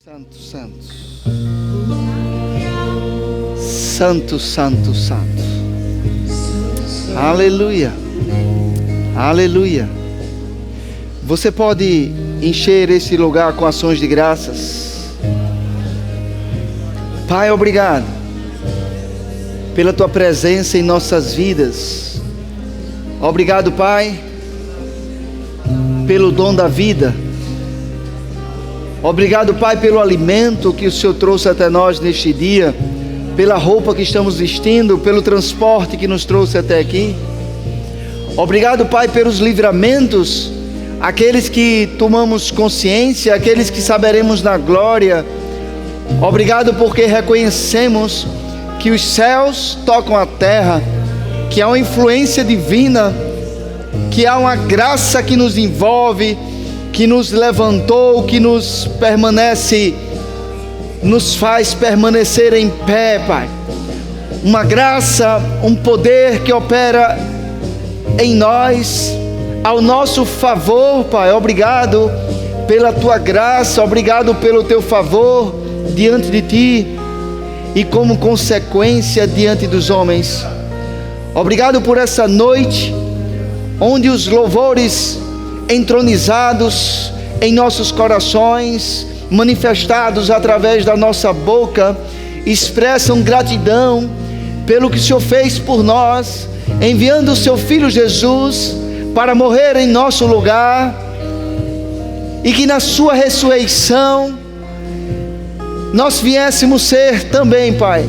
Santo, santo. Santo, santo, santo. Aleluia. Aleluia. Você pode encher esse lugar com ações de graças. Pai, obrigado pela tua presença em nossas vidas. Obrigado, Pai, pelo dom da vida. Obrigado, Pai, pelo alimento que o Senhor trouxe até nós neste dia, pela roupa que estamos vestindo, pelo transporte que nos trouxe até aqui. Obrigado, Pai, pelos livramentos, aqueles que tomamos consciência, aqueles que saberemos na glória. Obrigado porque reconhecemos que os céus tocam a terra, que há uma influência divina, que há uma graça que nos envolve, que nos levantou, que nos faz permanecer em pé, Pai. Uma graça, um poder que opera em nós, ao nosso favor, Pai. Obrigado pela tua graça, obrigado pelo teu favor diante de ti e como consequência diante dos homens. Obrigado por essa noite, onde os louvores entronizados em nossos corações, manifestados através da nossa boca, expressam gratidão pelo que o Senhor fez por nós, enviando o seu Filho Jesus para morrer em nosso lugar, e que na sua ressurreição nós viéssemos ser também, Pai,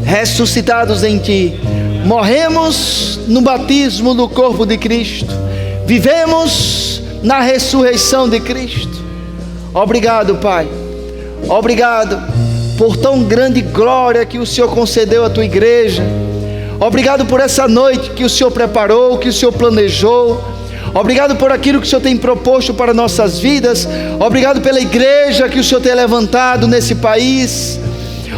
ressuscitados em Ti. Morremos no batismo do corpo de Cristo, vivemos na ressurreição de Cristo. Obrigado, Pai. Obrigado por tão grande glória que o Senhor concedeu à tua igreja. Obrigado por essa noite que o Senhor preparou, que o Senhor planejou. Obrigado por aquilo que o Senhor tem proposto para nossas vidas. Obrigado pela igreja que o Senhor tem levantado nesse país.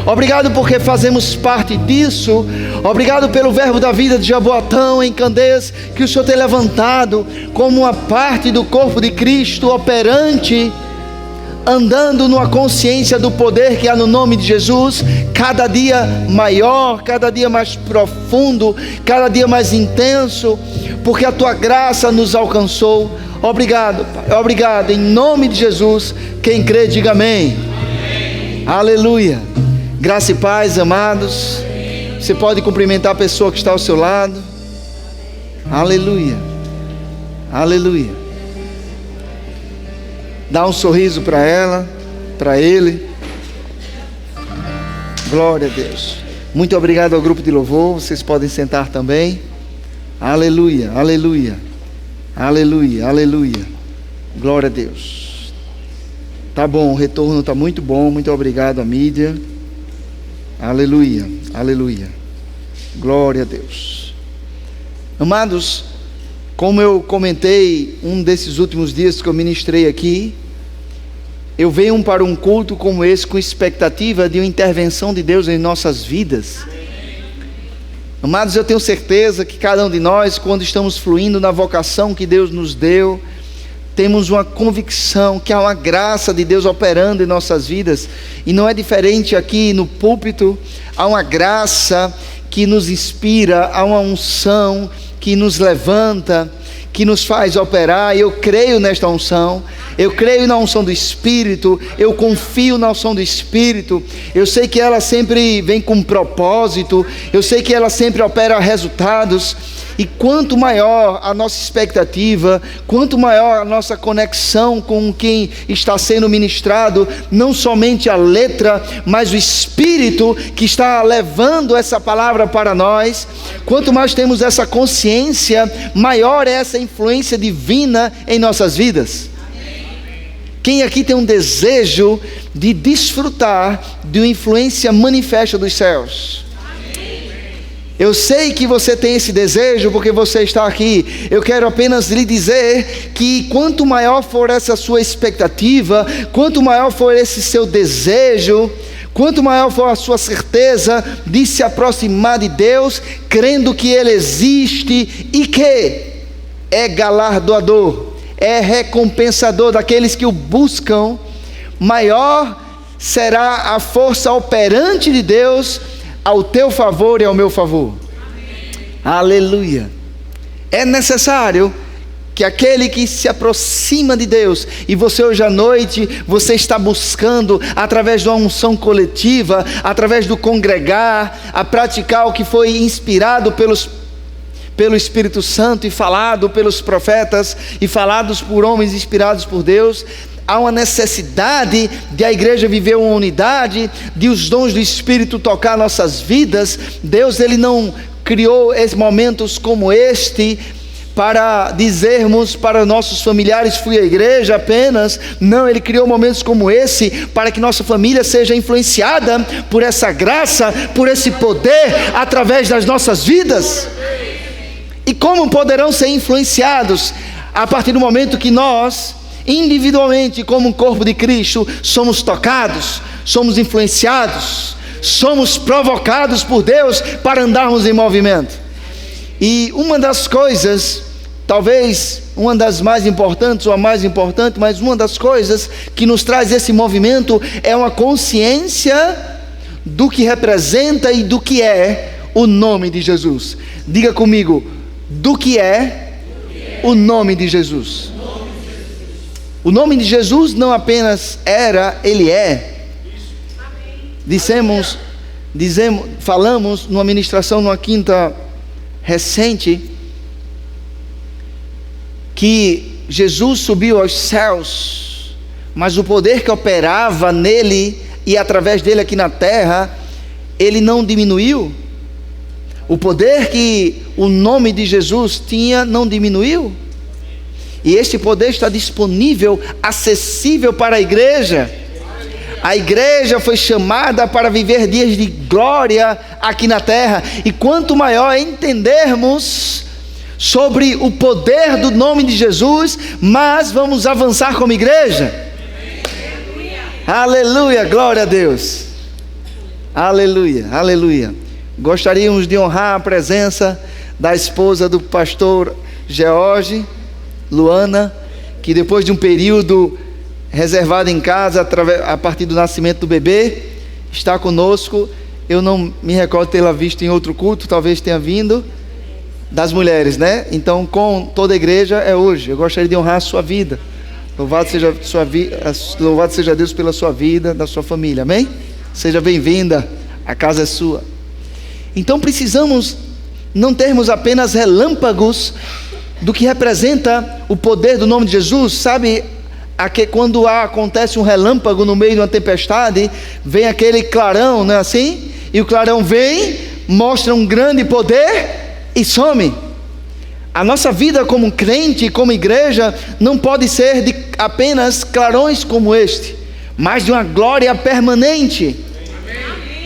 Obrigado porque fazemos parte disso. Obrigado pelo verbo da vida de Jaboatão em Candeias, que o Senhor tem levantado como uma parte do corpo de Cristo operante, andando numa consciência do poder que há no nome de Jesus, cada dia maior, cada dia mais profundo, cada dia mais intenso, porque a tua graça nos alcançou. Obrigado, Pai. Obrigado, em nome de Jesus. Quem crê, diga amém. Amém. Aleluia. Graça e paz, amados. Você pode cumprimentar a pessoa que está ao seu lado. Aleluia. Aleluia. Dá um sorriso para ela, para ele. Glória a Deus. Muito obrigado ao grupo de louvor. Vocês podem sentar também. Aleluia, aleluia. Aleluia, aleluia. Glória a Deus. Tá bom, o retorno está muito bom. Muito obrigado à mídia. Aleluia, aleluia. Glória a Deus. Amados, como eu comentei um desses últimos dias que eu ministrei aqui, eu venho para um culto como esse com expectativa de uma intervenção de Deus em nossas vidas. Amados, eu tenho certeza que cada um de nós, quando estamos fluindo na vocação que Deus nos deu, temos uma convicção que há uma graça de Deus operando em nossas vidas, e não é diferente aqui no púlpito. Há uma graça que nos inspira, há uma unção que nos levanta, que nos faz operar. Eu creio nesta unção, eu creio na unção do Espírito, eu confio na unção do Espírito. Eu sei que ela sempre vem com propósito, eu sei que ela sempre opera resultados. E quanto maior a nossa expectativa, quanto maior a nossa conexão com quem está sendo ministrado, não somente a letra, mas o Espírito que está levando essa palavra para nós, quanto mais temos essa consciência, maior é essa influência divina em nossas vidas. Quem aqui tem um desejo de desfrutar de uma influência manifesta dos céus? Eu sei que você tem esse desejo porque você está aqui. Eu quero apenas lhe dizer que quanto maior for essa sua expectativa, quanto maior for esse seu desejo, quanto maior for a sua certeza de se aproximar de Deus, crendo que Ele existe e que é galardoador, é recompensador daqueles que o buscam, maior será a força operante de Deus ao teu favor e ao meu favor. Aleluia. É necessário que aquele que se aproxima de Deus, e você hoje à noite, você está buscando, através de uma unção coletiva, através do congregar, a praticar o que foi inspirado pelo Espírito Santo e falado pelos profetas e falados por homens inspirados por Deus. Há uma necessidade de a igreja viver uma unidade, de os dons do Espírito tocar nossas vidas. Deus, Ele não criou momentos como este para dizermos para nossos familiares: fui à igreja apenas. Não, Ele criou momentos como esse para que nossa família seja influenciada por essa graça, por esse poder através das nossas vidas. E como poderão ser influenciados? A partir do momento que nós, individualmente, como um corpo de Cristo, somos tocados, somos influenciados, somos provocados por Deus para andarmos em movimento. E uma das coisas, talvez uma das mais importantes, ou a mais importante, mas uma das coisas que nos traz esse movimento é uma consciência do que representa e do que é o nome de Jesus. Diga comigo: do que é o nome de Jesus. O nome de Jesus não apenas era, Ele é. Falamos numa ministração numa quinta recente, que Jesus subiu aos céus, mas o poder que operava nele e através dele aqui na terra, ele não diminuiu. O poder que o nome de Jesus tinha não diminuiu. E este poder está disponível, acessível para a igreja. A igreja foi chamada para viver dias de glória aqui na terra. E quanto maior entendermos sobre o poder do nome de Jesus, mais vamos avançar como igreja. Aleluia, glória a Deus. Aleluia, aleluia. Gostaríamos de honrar a presença da esposa do pastor George, Luana, que depois de um período reservado em casa, a partir do nascimento do bebê, está conosco. Eu não me recordo tê-la visto em outro culto, talvez tenha vindo, das mulheres, né? Então, com toda a igreja, é hoje. Eu gostaria de honrar a sua vida. Louvado seja Deus pela sua vida, da sua família, amém? Seja bem-vinda, a casa é sua. Então precisamos não termos apenas relâmpagos do que representa o poder do nome de Jesus. Sabe, quando acontece um relâmpago no meio de uma tempestade, vem aquele clarão, não é assim? E o clarão vem, mostra um grande poder e some. A nossa vida como crente, como igreja, não pode ser de apenas clarões como este, mas de uma glória permanente.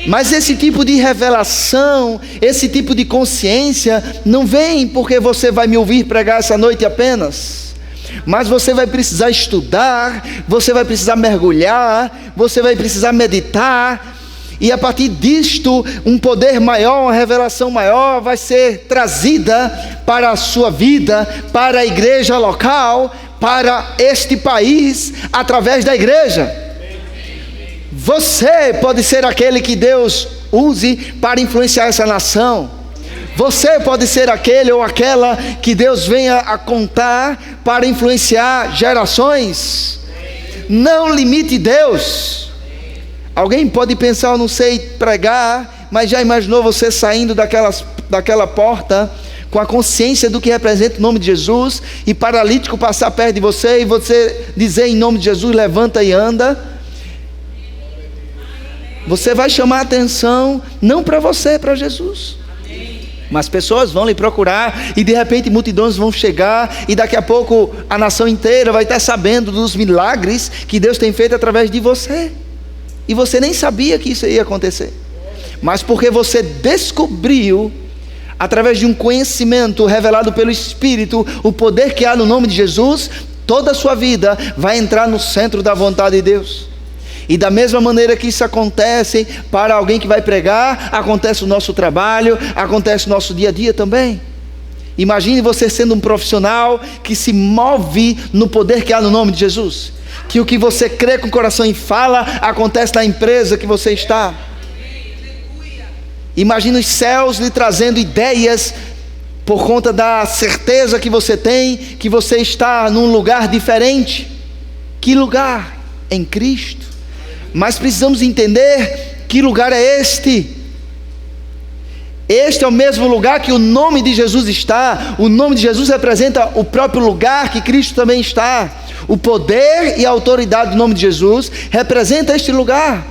Mas esse tipo de revelação, esse tipo de consciência não vem porque você vai me ouvir pregar essa noite apenas, mas você vai precisar estudar, você vai precisar mergulhar, você vai precisar meditar, e a partir disto um poder maior, uma revelação maior vai ser trazida para a sua vida, para a igreja local, para este país, através da igreja. Você pode ser aquele que Deus use para influenciar essa nação. Você pode ser aquele ou aquela que Deus venha a contar para influenciar gerações. Não limite Deus. Alguém pode pensar: eu não sei pregar, mas já imaginou você saindo daquela porta com a consciência do que representa o nome de Jesus, e paralítico passar perto de você e você dizer em nome de Jesus: levanta e anda? Você vai chamar a atenção, não para você, para Jesus. Mas pessoas vão lhe procurar, e de repente multidões vão chegar, e daqui a pouco a nação inteira vai estar sabendo dos milagres que Deus tem feito através de você. E você nem sabia que isso ia acontecer, mas porque você descobriu, através de um conhecimento revelado pelo Espírito, o poder que há no nome de Jesus, toda a sua vida vai entrar no centro da vontade de Deus. E da mesma maneira que isso acontece para alguém que vai pregar, acontece o nosso trabalho, acontece o nosso dia a dia também. Imagine você sendo um profissional que se move no poder que há no nome de Jesus. Que o que você crê com o coração e fala acontece na empresa que você está. Imagina os céus lhe trazendo ideias por conta da certeza que você tem que você está num lugar diferente. Que lugar? Em Cristo. Mas precisamos entender que lugar é este. Este é o mesmo lugar que o nome de Jesus está. O nome de Jesus representa o próprio lugar que Cristo também está. O poder e a autoridade do nome de Jesus representa este lugar.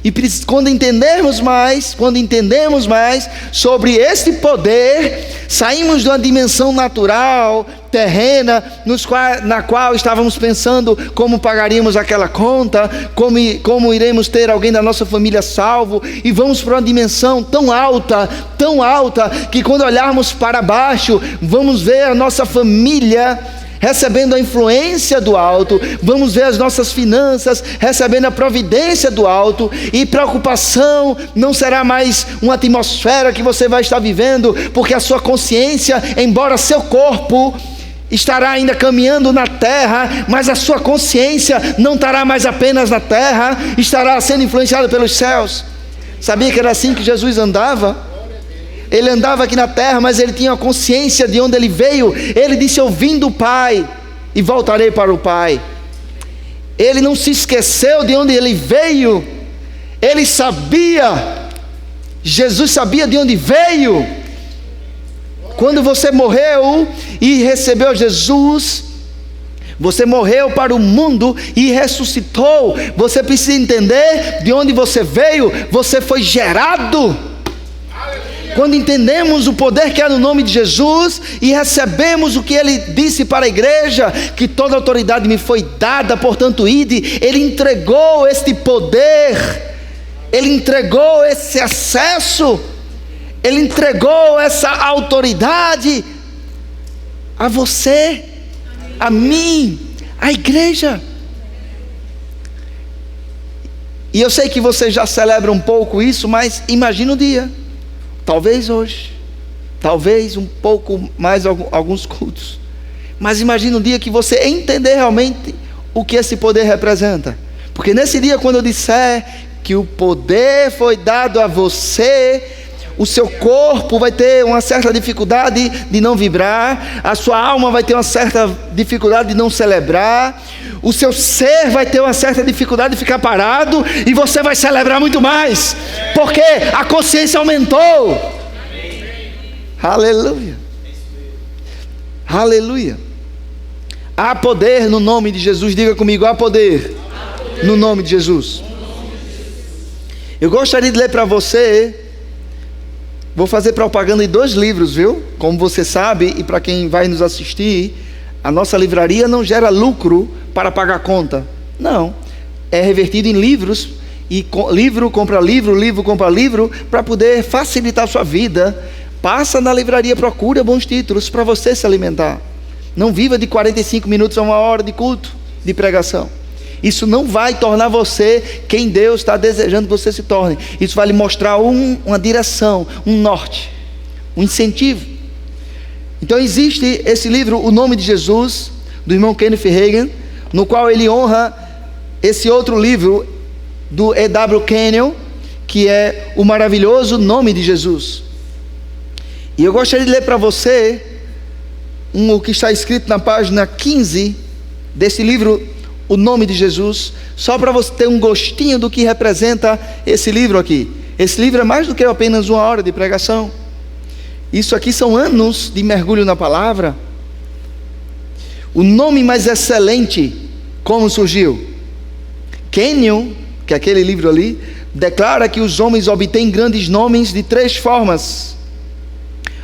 E quando entendemos mais sobre este poder, saímos de uma dimensão natural, terrena, na qual estávamos pensando como pagaríamos aquela conta, como iremos ter alguém da nossa família salvo, e vamos para uma dimensão tão alta, que quando olharmos para baixo, vamos ver a nossa família recebendo a influência do alto, vamos ver as nossas finanças recebendo a providência do alto, e preocupação não será mais uma atmosfera que você vai estar vivendo, porque a sua consciência, embora seu corpo estará ainda caminhando na terra, mas a sua consciência não estará mais apenas na terra, estará sendo influenciada pelos céus. Sabia que era assim que Jesus andava? Ele andava aqui na terra, mas ele tinha a consciência de onde ele veio. Ele disse: eu vim do Pai e voltarei para o Pai. Ele não se esqueceu de onde ele veio. Ele sabia, Jesus sabia de onde veio. Quando você morreu e recebeu Jesus, você morreu para o mundo e ressuscitou. Você precisa entender de onde você veio. Você foi gerado. Quando entendemos o poder que há no nome de Jesus e recebemos o que ele disse para a igreja, que toda autoridade me foi dada, portanto ide, ele entregou este poder, ele entregou esse acesso, ele entregou essa autoridade a você, a mim, à igreja. E eu sei que você já celebra um pouco isso, mas imagina o dia. Talvez hoje, talvez um pouco mais alguns cultos, mas imagina um dia que você entender realmente o que esse poder representa. Porque nesse dia, quando eu disser que o poder foi dado a você, o seu corpo vai ter uma certa dificuldade de não vibrar, a sua alma vai ter uma certa dificuldade de não celebrar, o seu ser vai ter uma certa dificuldade de ficar parado, e você vai celebrar muito mais, porque a consciência aumentou. Aleluia, aleluia. Há poder no nome de Jesus. Diga comigo: há poder no nome de Jesus. Eu gostaria de ler para você. Vou fazer propaganda em 2 livros, viu? Como você sabe, e para quem vai nos assistir, a nossa livraria não gera lucro para pagar conta. Não, é revertido em livros, e livro compra livro, livro compra livro, para poder facilitar a sua vida. Passa na livraria, procura bons títulos para você se alimentar. Não viva de 45 minutos a 1 hora de culto, de pregação. Isso não vai tornar você quem Deus está desejando que você se torne. Isso vai lhe mostrar uma direção, um norte, um incentivo. Então existe esse livro, O Nome de Jesus, do irmão Kenneth Hagin, no qual ele honra esse outro livro do E.W. Kenyon, que é O Maravilhoso Nome de Jesus. E eu gostaria de ler para você o que está escrito na página 15 desse livro, O Nome de Jesus, só para você ter um gostinho do que representa esse livro aqui. Esse livro é mais do que apenas 1 hora de pregação. Isso aqui são anos de mergulho na palavra. O nome mais excelente, como surgiu? Kenyon, que é aquele livro ali, declara que os homens obtêm grandes nomes de 3 formas.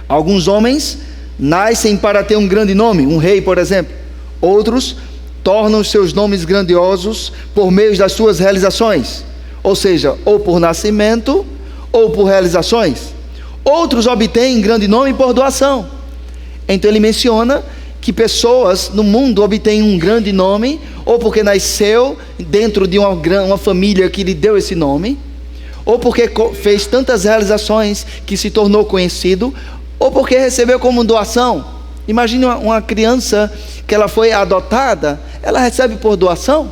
Alguns homens nascem para ter um grande nome, um rei, por exemplo. Outros tornam os seus nomes grandiosos por meio das suas realizações, ou seja, ou por nascimento ou por realizações. Outros obtêm grande nome por doação. Então ele menciona que pessoas no mundo obtêm um grande nome, ou porque nasceu dentro de uma família que lhe deu esse nome, ou porque fez tantas realizações que se tornou conhecido, ou porque recebeu como doação. Imagine uma criança que ela foi adotada, ela recebe por doação.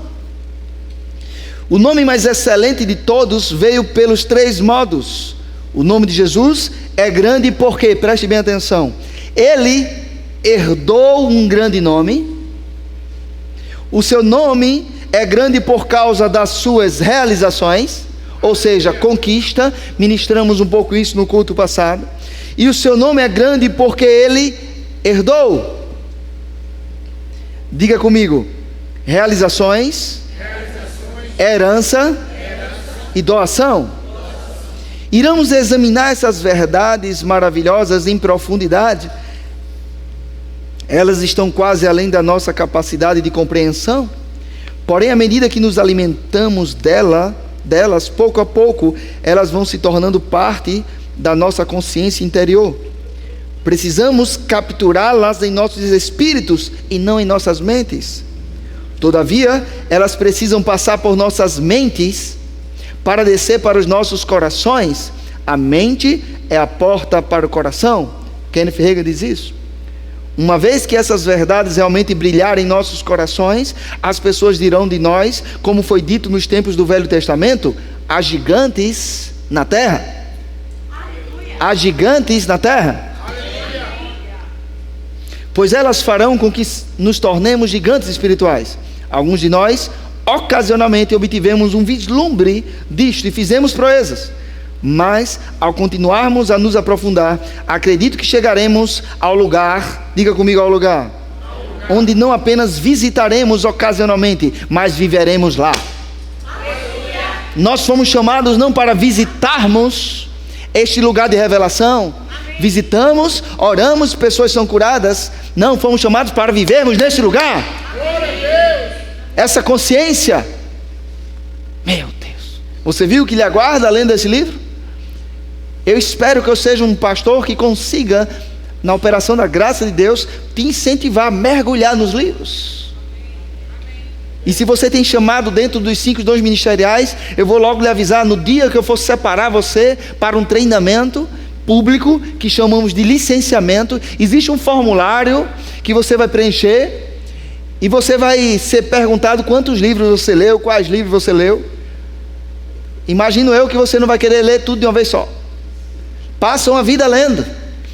O nome mais excelente de todos veio pelos 3 modos. O nome de Jesus é grande porque, preste bem atenção, ele herdou um grande nome. O seu nome é grande por causa das suas realizações, ou seja, conquista. Ministramos um pouco isso no culto passado. E o seu nome é grande porque ele herdou. Diga comigo: realizações, herança e doação. Iremos examinar essas verdades maravilhosas em profundidade. Elas estão quase além da nossa capacidade de compreensão. Porém, à medida que nos alimentamos delas, pouco a pouco, elas vão se tornando parte da nossa consciência interior. Precisamos capturá-las em nossos espíritos e não em nossas mentes. Todavia, elas precisam passar por nossas mentes para descer para os nossos corações. A mente é a porta para o coração. Kenneth Hagin diz isso. Uma vez que essas verdades realmente brilharem em nossos corações, as pessoas dirão de nós, como foi dito nos tempos do Velho Testamento: há gigantes na terra. Há gigantes na terra. Pois elas farão com que nos tornemos gigantes espirituais. Alguns de nós, ocasionalmente, obtivemos um vislumbre disto e fizemos proezas. Mas, ao continuarmos a nos aprofundar, acredito que chegaremos ao lugar, diga comigo, ao lugar, onde não apenas visitaremos ocasionalmente, mas viveremos lá. Nós fomos chamados não para visitarmos este lugar de revelação. Visitamos, oramos, pessoas são curadas. Não, fomos chamados para vivermos neste lugar. Essa consciência. Meu Deus. Você viu o que lhe aguarda além desse livro? Eu espero que eu seja um pastor que consiga, na operação da graça de Deus, te incentivar a mergulhar nos livros. E se você tem chamado dentro dos 5 dons ministeriais, eu vou logo lhe avisar, no dia que eu for separar você para um treinamento público, que chamamos de licenciamento, existe um formulário que você vai preencher, e você vai ser perguntado quantos livros você leu, quais livros você leu. Imagino eu que você não vai querer ler tudo de uma vez só. Passa uma vida lendo,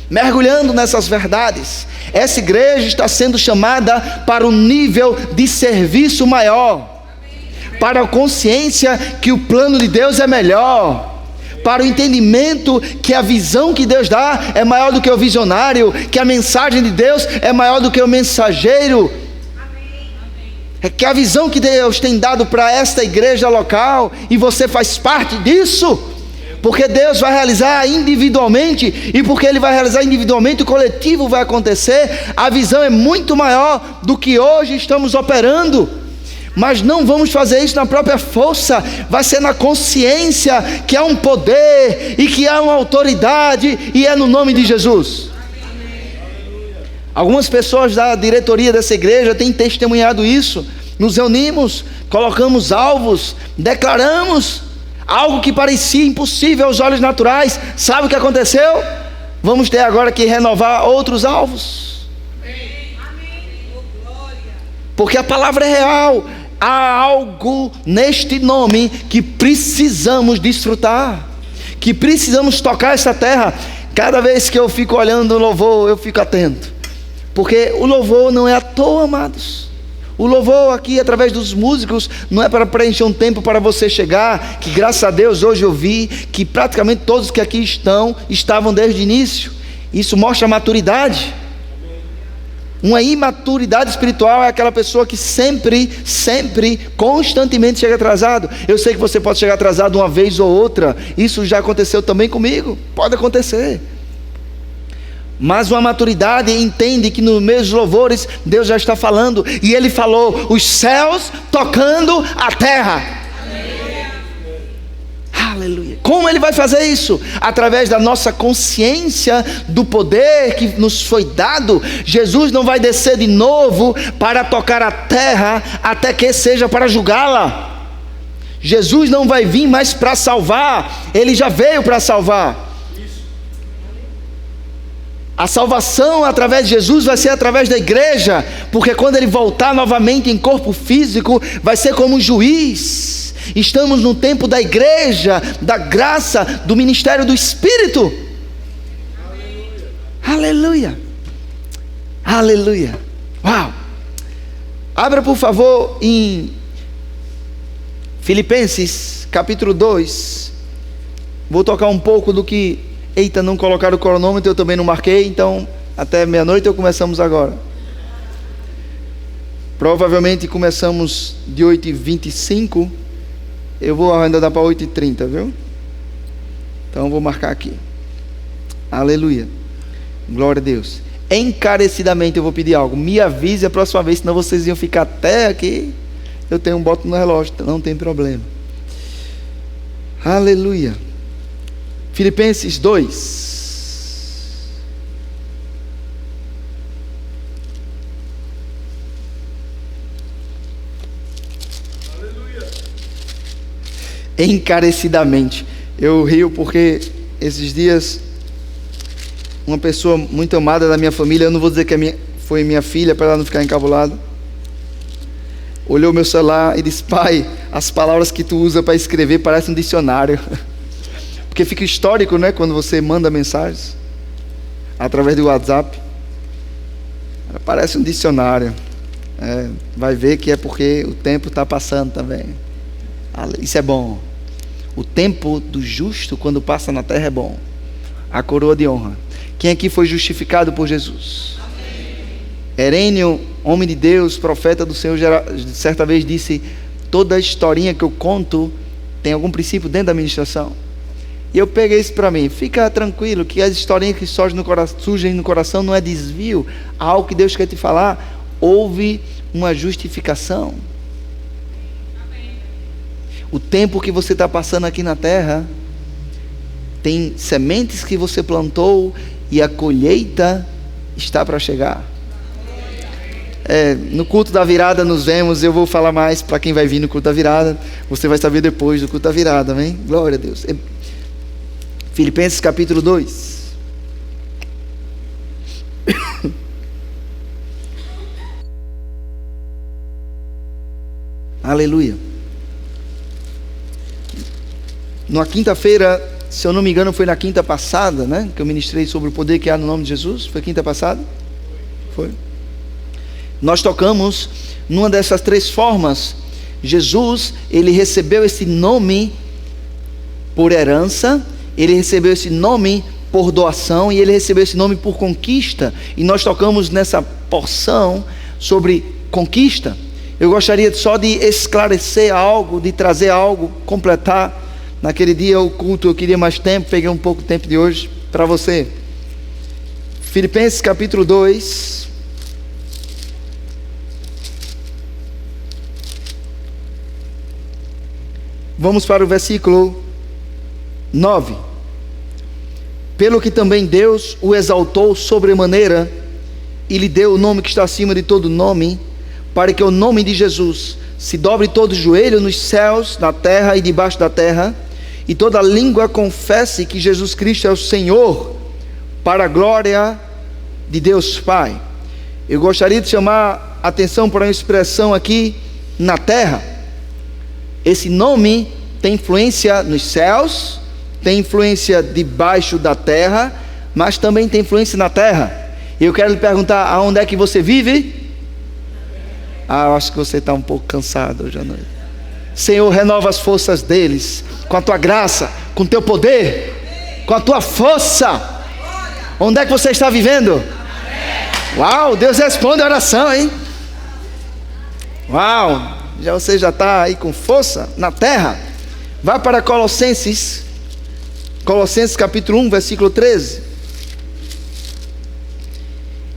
mergulhando nessas verdades. Essa igreja está sendo chamada para um nível de serviço maior, para a consciência que o plano de Deus é melhor, para o entendimento que a visão que Deus dá é maior do que o visionário, que a mensagem de Deus é maior do que o mensageiro. É que a visão que Deus tem dado para esta igreja local, e você faz parte disso, porque Deus vai realizar individualmente, e porque Ele vai realizar individualmente, o coletivo vai acontecer. A visão é muito maior do que hoje estamos operando, mas não vamos fazer isso na própria força, vai ser na consciência que há um poder, e que há uma autoridade, e é no nome de Jesus. Algumas pessoas da diretoria dessa igreja têm testemunhado isso. Nos reunimos, colocamos alvos, declaramos algo que parecia impossível aos olhos naturais. Sabe o que aconteceu? Vamos ter agora que renovar outros alvos. Porque a palavra é real. Há algo neste nome que precisamos desfrutar, que precisamos tocar essa terra. Cada vez que eu fico olhando o louvor, eu fico atento, porque o louvor não é à toa, amados. O louvor aqui, através dos músicos, não é para preencher um tempo para você chegar, que graças a Deus hoje eu vi que praticamente todos que aqui estavam desde o início. Isso mostra a maturidade. Uma imaturidade espiritual é aquela pessoa que sempre, constantemente chega atrasado. Eu sei que você pode chegar atrasado uma vez ou outra, isso já aconteceu também comigo, pode acontecer. Mas uma maturidade entende que nos meus louvores Deus já está falando, e Ele falou, os céus tocando a terra. Aleluia. Como Ele vai fazer isso? Através da nossa consciência do poder que nos foi dado. Jesus não vai descer de novo para tocar a terra até que seja para julgá-la. Jesus não vai vir mais para salvar, Ele já veio para salvar. A salvação através de Jesus vai ser através da igreja, porque quando Ele voltar novamente em corpo físico, vai ser como um juiz. Estamos no tempo da igreja, da graça, do ministério do Espírito. Aleluia. Aleluia. Uau. Abra por favor em Filipenses capítulo 2. Vou tocar um pouco do que... Eita, não colocaram o cronômetro, eu também não marquei, então até meia-noite ou começamos agora? Provavelmente começamos de 8h25, eu vou ainda dar para 8h30, viu? Então eu vou marcar aqui. Aleluia. Glória a Deus. Encarecidamente eu vou pedir algo, me avise a próxima vez, senão vocês iam ficar até aqui. Eu tenho um boto no relógio, não tem problema. Aleluia. Filipenses 2. Aleluia. Encarecidamente. Eu rio porque esses dias uma pessoa muito amada da minha família, eu não vou dizer que foi minha filha para ela não ficar encabulada, olhou meu celular e disse: pai, as palavras que tu usa para escrever parecem um dicionário. Porque fica histórico, né? Quando você manda mensagens através do WhatsApp, parece um dicionário. Vai ver que é porque o tempo está passando também. Isso é bom. O tempo do justo, quando passa na terra, é bom. A coroa de honra. Quem aqui foi justificado por Jesus? Amém. Herênio, homem de Deus, profeta do Senhor, certa vez disse: toda historinha que eu conto tem algum princípio dentro da ministração. E eu peguei isso para mim. Fica tranquilo que as historinhas que surgem no coração não é desvio. Há algo que Deus quer te falar. Houve uma justificação. Amém. O tempo que você está passando aqui na terra, tem sementes que você plantou e a colheita está para chegar. No culto da virada nos vemos. Eu vou falar mais para quem vai vir no culto da virada. Você vai saber depois do culto da virada, amém? Glória a Deus. Filipenses capítulo 2. Aleluia. Na quinta-feira, se eu não me engano, foi na quinta passada, né? Que eu ministrei sobre o poder que há no nome de Jesus. Foi quinta passada? Foi. Nós tocamos numa dessas três formas. Jesus, ele recebeu esse nome por herança. Ele recebeu esse nome por doação e ele recebeu esse nome por conquista. E nós tocamos nessa porção sobre conquista. Eu gostaria só de esclarecer algo, de trazer algo, completar. Naquele dia o culto eu queria mais tempo, peguei um pouco de tempo de hoje para você. Filipenses capítulo 2. Vamos para o versículo 9. Pelo que também Deus o exaltou sobremaneira e lhe deu o nome que está acima de todo nome, para que o nome de Jesus se dobre todo joelho nos céus, na terra e debaixo da terra, e toda língua confesse que Jesus Cristo é o Senhor, para a glória de Deus Pai. Eu gostaria de chamar a atenção para uma expressão aqui, na terra. Esse nome tem influência nos céus, tem influência debaixo da terra, mas também tem influência na terra. Eu quero lhe perguntar: aonde é que você vive? Eu acho que você está um pouco cansado hoje à noite. Senhor, renova as forças deles, com a tua graça, com o teu poder, com a tua força. Onde é que você está vivendo? Uau, Deus responde a oração, hein? Uau, você já está aí com força na terra. Vá para Colossenses capítulo 1, versículo 13.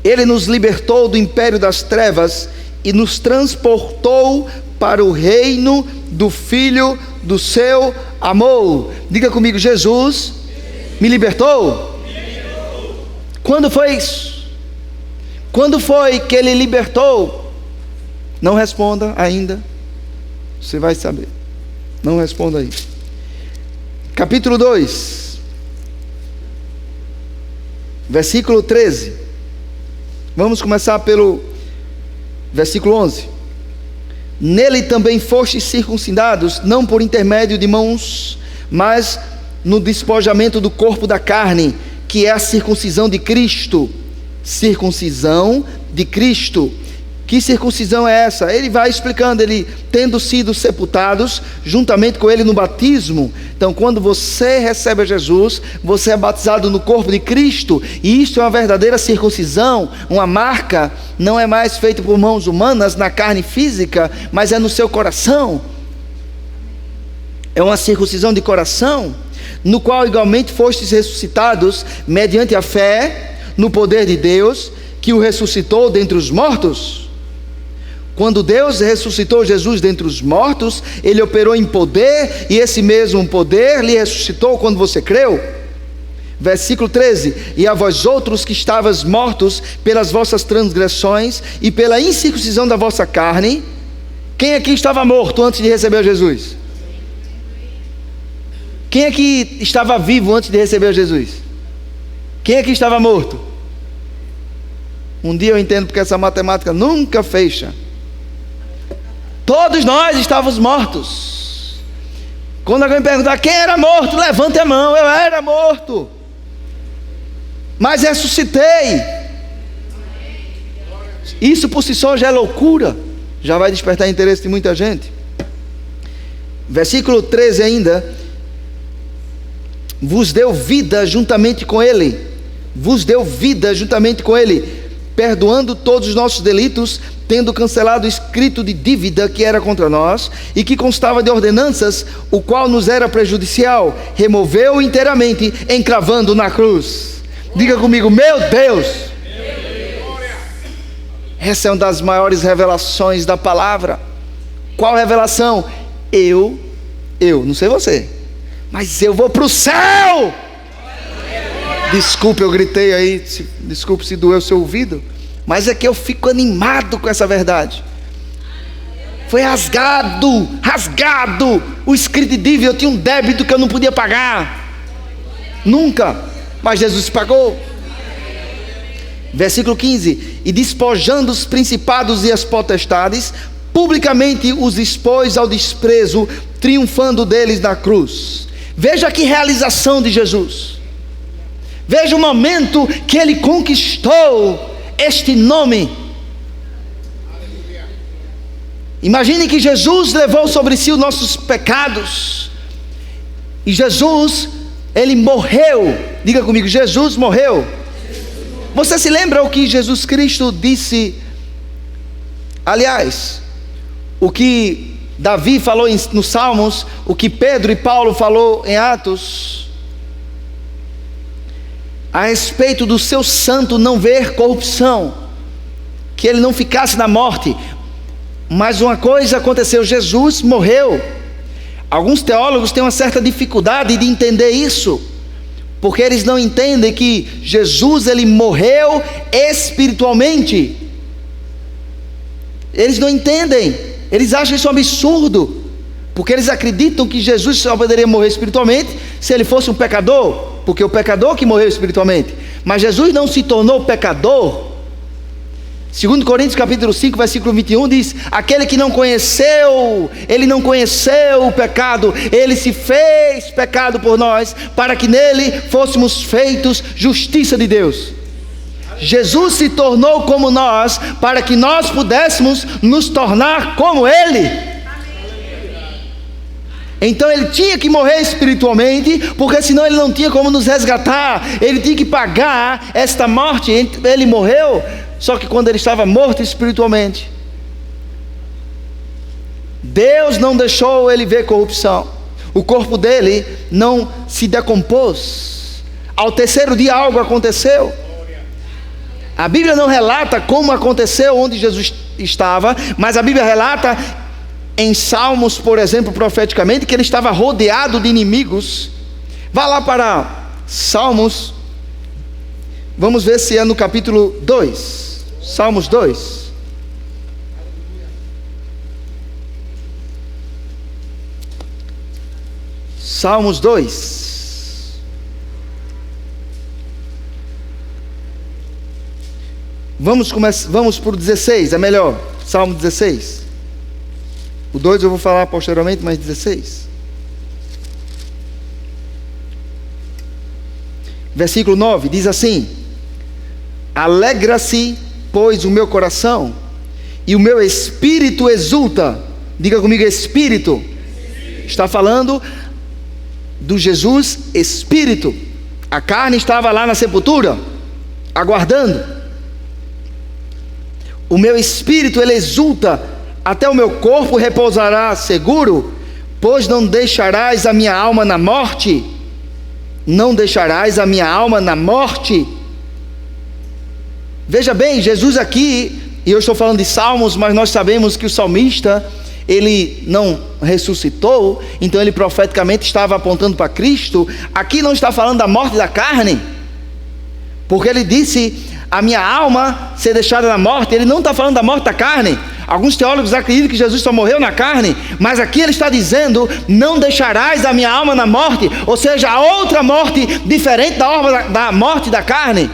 Ele nos libertou do império das trevas e nos transportou para o reino do Filho do seu amor. Diga comigo: Jesus me libertou. Quando foi isso? Quando foi que ele libertou? Não responda ainda. Você vai saber. Não responda aí. Capítulo 2, Versículo 13. Vamos começar pelo versículo 11. Nele também fostes circuncidados, não por intermédio de mãos, mas no despojamento do corpo da carne, que é a circuncisão de Cristo. Circuncisão de Cristo. Que circuncisão é essa? Ele vai explicando, ele tendo sido sepultados juntamente com ele no batismo. Então, quando você recebe a Jesus, você é batizado no corpo de Cristo, e isto é uma verdadeira circuncisão, uma marca, não é mais feita por mãos humanas na carne física, mas é no seu coração. É uma circuncisão de coração, no qual igualmente fostes ressuscitados mediante a fé no poder de Deus, que o ressuscitou dentre os mortos. Quando Deus ressuscitou Jesus dentre os mortos, Ele operou em poder, e esse mesmo poder lhe ressuscitou quando você creu. Versículo 13: e a vós outros que estavas mortos pelas vossas transgressões e pela incircuncisão da vossa carne. Quem aqui estava morto antes de receber Jesus? Quem aqui estava vivo antes de receber Jesus? Quem aqui estava morto? Um dia eu entendo porque essa matemática nunca fecha. Todos nós estávamos mortos. Quando alguém perguntar quem era morto, levante a mão. Eu era morto, mas ressuscitei. Isso por si só já é loucura, já vai despertar interesse de muita gente. Versículo 13 ainda: vos deu vida juntamente com Ele, vos deu vida juntamente com Ele, perdoando todos os nossos delitos, tendo cancelado o escrito de dívida que era contra nós e que constava de ordenanças, o qual nos era prejudicial, removeu inteiramente, encravando na cruz. Diga comigo: meu Deus! Essa é uma das maiores revelações da palavra. Qual revelação? Eu, não sei você, mas eu vou para o céu. Desculpe, eu gritei aí, desculpe se doeu o seu ouvido, mas é que eu fico animado com essa verdade. Foi rasgado o escrito de dívida. Eu tinha um débito que eu não podia pagar nunca, mas Jesus pagou. Versículo 15: e despojando os principados e as potestades, publicamente os expôs ao desprezo, triunfando deles na cruz. Veja que realização de Jesus. Veja o momento que Ele conquistou este nome. Imagine que Jesus levou sobre si os nossos pecados, e Jesus, Ele morreu. Diga comigo: Jesus morreu. Você se lembra o que Jesus Cristo disse? Aliás, o que Davi falou nos Salmos, o que Pedro e Paulo falou em Atos, a respeito do seu santo não ver corrupção, que ele não ficasse na morte. Mas uma coisa aconteceu: Jesus morreu. Alguns teólogos têm uma certa dificuldade de entender isso, porque eles não entendem que Jesus, ele morreu espiritualmente. Eles não entendem, eles acham isso um absurdo, porque eles acreditam que Jesus só poderia morrer espiritualmente se ele fosse um pecador, porque o pecador que morreu espiritualmente. Mas Jesus não se tornou pecador. 2 Coríntios capítulo 5 versículo 21 diz: aquele que não conheceu, ele não conheceu o pecado, ele se fez pecado por nós, para que nele fôssemos feitos justiça de Deus. Jesus se tornou como nós, para que nós pudéssemos nos tornar como Ele. Então Ele tinha que morrer espiritualmente, porque senão Ele não tinha como nos resgatar. Ele tinha que pagar esta morte. Ele morreu, só que quando Ele estava morto espiritualmente, Deus não deixou Ele ver corrupção. O corpo dele não se decompôs. Ao terceiro dia algo aconteceu. A Bíblia não relata como aconteceu, onde Jesus estava, mas a Bíblia relata em Salmos, por exemplo, profeticamente, que ele estava rodeado de inimigos. Vá lá para Salmos, vamos ver se é no capítulo 2, Salmos 2. Salmos 2. Vamos para o 16, é melhor. Salmo 16. O 2 eu vou falar posteriormente, mas 16. Versículo 9, diz assim: alegra-se, pois, o meu coração, e o meu espírito exulta. Diga comigo, espírito. Está falando do Jesus Espírito. A carne estava lá na sepultura, aguardando. O meu espírito, ele exulta, até o meu corpo repousará seguro, pois não deixarás a minha alma na morte. Não deixarás a minha alma na morte. Veja bem, Jesus aqui, e eu estou falando de Salmos, mas nós sabemos que o salmista, ele não ressuscitou, então ele profeticamente estava apontando para Cristo. Aqui não está falando da morte da carne, porque ele disse, a minha alma ser deixada na morte. Ele não está falando da morte da carne. Alguns teólogos acreditam que Jesus só morreu na carne, mas aqui ele está dizendo, não deixarás a minha alma na morte, ou seja, a outra morte, diferente da morte da carne.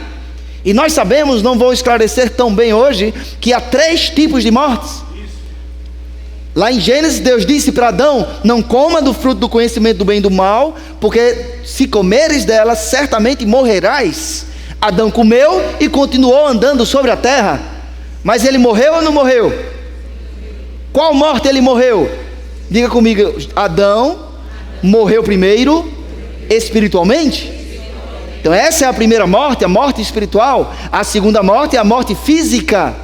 E nós sabemos, não vou esclarecer tão bem hoje, que há 3 tipos de mortes. Lá em Gênesis, Deus disse para Adão, não coma do fruto do conhecimento do bem e do mal, porque se comeres dela, certamente morrerás. Adão comeu e continuou andando sobre a terra. Mas ele morreu ou não morreu? Qual morte ele morreu? Diga comigo, Adão morreu primeiro espiritualmente. Então essa é a primeira morte, a morte espiritual. A segunda morte é a morte física.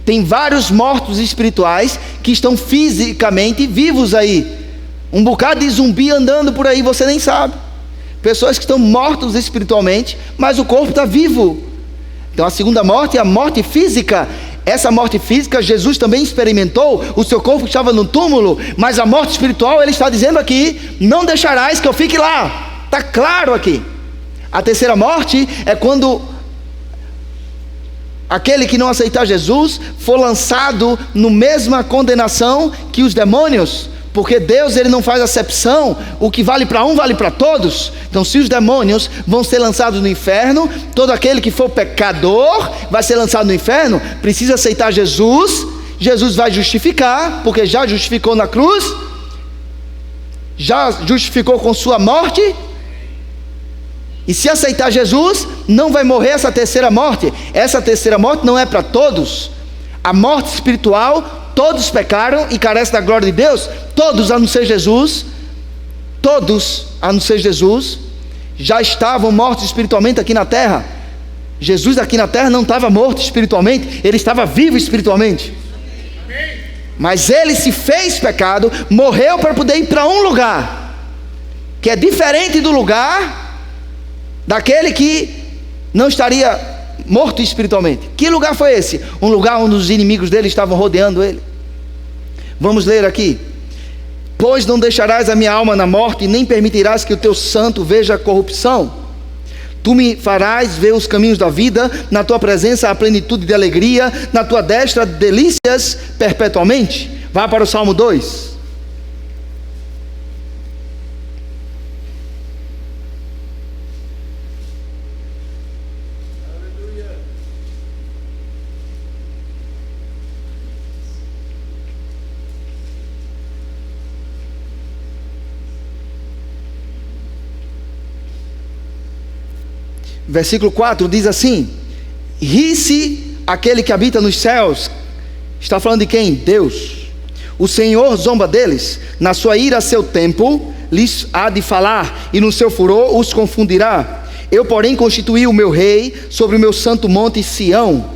Tem vários mortos espirituais que estão fisicamente vivos aí. Um bocado de zumbi andando por aí, você nem sabe. Pessoas que estão mortos espiritualmente, mas o corpo está vivo. Então a segunda morte é a morte física. Essa morte física Jesus também experimentou. O seu corpo estava no túmulo, mas a morte espiritual, ele está dizendo aqui, não deixarás que eu fique lá. Está claro aqui. A terceira morte é quando aquele que não aceitar Jesus for lançado na mesma condenação que os demônios. Porque Deus, ele não faz acepção, o que vale para um vale para todos. Então se os demônios vão ser lançados no inferno, todo aquele que for pecador vai ser lançado no inferno, precisa aceitar Jesus. Jesus vai justificar, porque já justificou na cruz, já justificou com sua morte. E se aceitar Jesus, não vai morrer essa terceira morte. Essa terceira morte não é para todos. A morte espiritual, todos pecaram e carecem da glória de Deus. Todos, a não ser Jesus, todos, a não ser Jesus, já estavam mortos espiritualmente aqui na terra. Jesus aqui na terra não estava morto espiritualmente, ele estava vivo espiritualmente. Mas ele se fez pecado, morreu para poder ir para um lugar, que é diferente do lugar daquele que não estaria morto espiritualmente. Que lugar foi esse? Um lugar onde os inimigos dele estavam rodeando ele. Vamos ler aqui. Pois não deixarás a minha alma na morte, nem permitirás que o teu santo veja a corrupção. Tu me farás ver os caminhos da vida, na tua presença a plenitude de alegria, na tua destra delícias perpetuamente. Vá para o Salmo 2. Versículo 4 diz assim: ri-se aquele que habita nos céus. Está falando de quem? Deus. O Senhor zomba deles, na sua ira a seu tempo lhes há de falar, e no seu furor os confundirá. Eu porém constituí o meu rei sobre o meu santo monte Sião.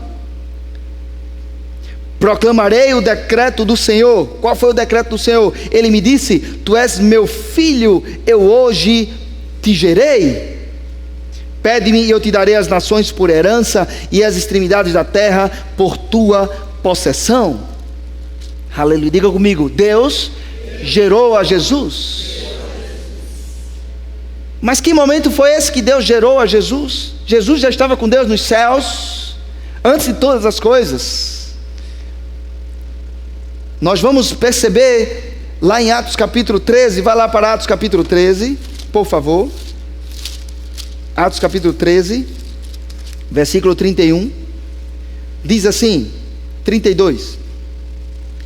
Proclamarei o decreto do Senhor. Qual foi o decreto do Senhor? Ele me disse: tu és meu filho, eu hoje te gerei. Pede-me e eu te darei as nações por herança, e as extremidades da terra por tua possessão. Aleluia. Diga comigo: Deus gerou a Jesus. Mas que momento foi esse que Deus gerou a Jesus? Jesus já estava com Deus nos céus, antes de todas as coisas. Nós vamos perceber lá em Atos capítulo 13, vai lá para Atos capítulo 13, por favor. Atos capítulo 13, versículo 31. Diz assim, 32.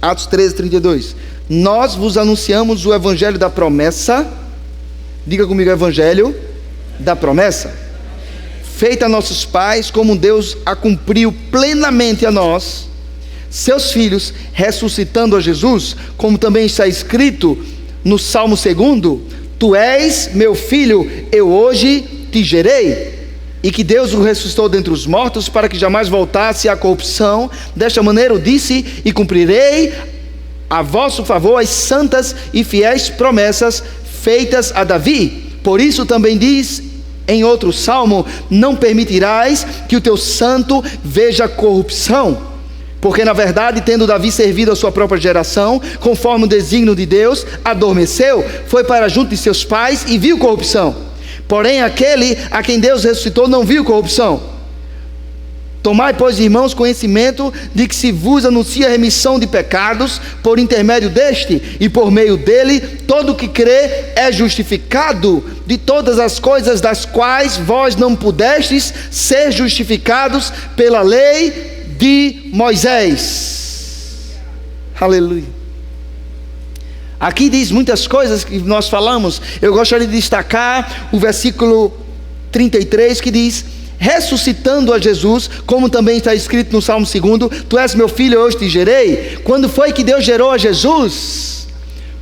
Atos 13, 32. Nós vos anunciamos o evangelho da promessa. Diga comigo, evangelho da promessa. Feita a nossos pais, como Deus a cumpriu plenamente a nós, seus filhos, ressuscitando a Jesus, como também está escrito no Salmo 2: Tu és meu filho, eu hoje te gerei. E que Deus o ressuscitou dentre os mortos, para que jamais voltasse à corrupção. Desta maneira o disse: e cumprirei a vosso favor as santas e fiéis promessas feitas a Davi. Por isso também diz em outro salmo: não permitirás que o teu santo veja corrupção. Porque na verdade, tendo Davi servido a sua própria geração, conforme o desígnio de Deus, adormeceu, foi para junto de seus pais e viu corrupção. Porém aquele a quem Deus ressuscitou não viu corrupção. Tomai, pois, irmãos, conhecimento de que se vos anuncia a remissão de pecados por intermédio deste, e por meio dele todo que crê é justificado de todas as coisas das quais vós não pudestes ser justificados pela lei de Moisés. Aleluia. Aqui diz muitas coisas que nós falamos. Eu gostaria de destacar o versículo 33, que diz: ressuscitando a Jesus, como também está escrito no Salmo 2: Tu és meu filho, hoje te gerei. Quando foi que Deus gerou a Jesus?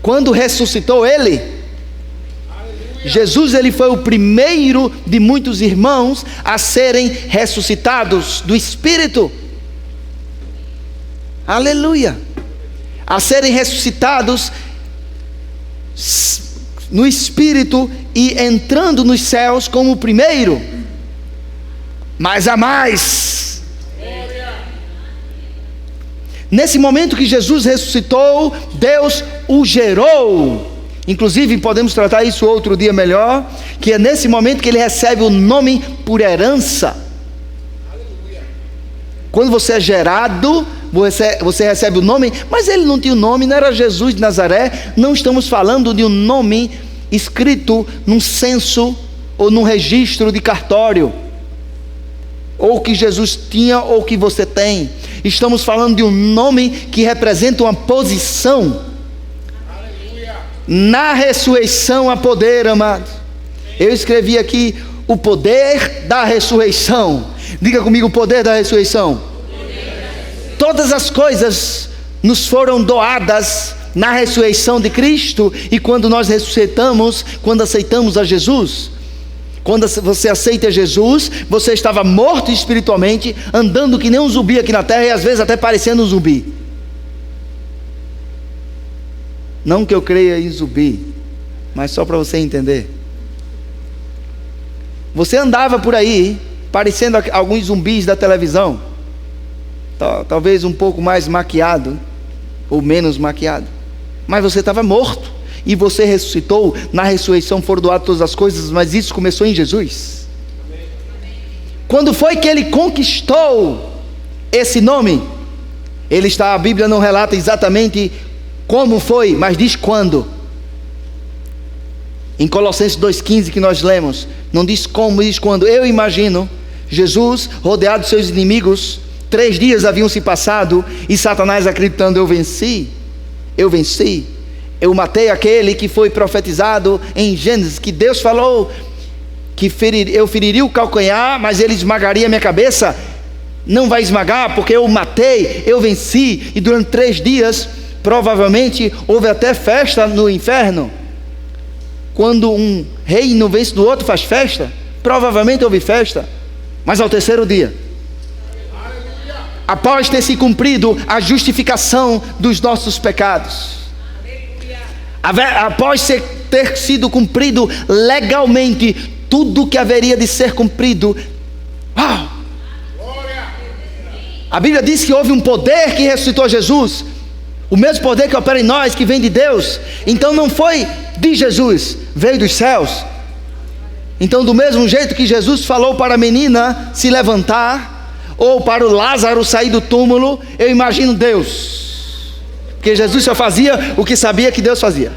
Quando ressuscitou ele. Jesus, ele foi o primeiro de muitos irmãos a serem ressuscitados do Espírito. Aleluia. A serem ressuscitados no Espírito e entrando nos céus como o primeiro. Mas há mais. Nesse momento que Jesus ressuscitou, Deus o gerou. Inclusive podemos tratar isso outro dia melhor, que é nesse momento que ele recebe o nome por herança. Quando você é gerado, você recebe o nome, mas ele não tinha o nome, não era Jesus de Nazaré. Não estamos falando de um nome escrito num censo ou num registro de cartório, ou que Jesus tinha ou que você tem. Estamos falando de um nome que representa uma posição. Na ressurreição há poder, amado. Eu escrevi aqui o poder da ressurreição. Diga comigo, o poder da ressurreição. Todas as coisas nos foram doadas na ressurreição de Cristo. E quando nós ressuscitamos, quando aceitamos a Jesus, quando você aceita Jesus, você estava morto espiritualmente, andando que nem um zumbi aqui na terra, e às vezes até parecendo um zumbi. Não que eu creia em zumbi, mas só para você entender. Você andava por aí parecendo alguns zumbis da televisão, talvez um pouco mais maquiado ou menos maquiado, mas você estava morto e você ressuscitou. Na ressurreição foram doadas todas as coisas, mas isso começou em Jesus. Quando foi que ele conquistou esse nome? A Bíblia não relata exatamente como foi, mas diz quando. Em Colossenses 2,15 que nós lemos, não diz como, diz quando. Eu imagino Jesus rodeado de seus inimigos, 3 dias haviam se passado, e Satanás acreditando: eu venci, eu matei aquele que foi profetizado em Gênesis, que Deus falou que eu feriria o calcanhar, mas ele esmagaria a minha cabeça. Não vai esmagar, porque eu matei, eu venci. E durante 3 dias, provavelmente, houve até festa no inferno. Quando um reino vence do outro, faz festa. Provavelmente houve festa. Mas ao 3º dia, após ter se cumprido a justificação dos nossos pecados, após ter sido cumprido legalmente tudo que haveria de ser cumprido, uau! A Bíblia diz que houve um poder que ressuscitou Jesus, o mesmo poder que opera em nós, que vem de Deus. Então não foi de Jesus, veio dos céus. Então, do mesmo jeito que Jesus falou para a menina se levantar, ou para o Lázaro sair do túmulo, eu imagino Deus, porque Jesus só fazia o que sabia que Deus fazia.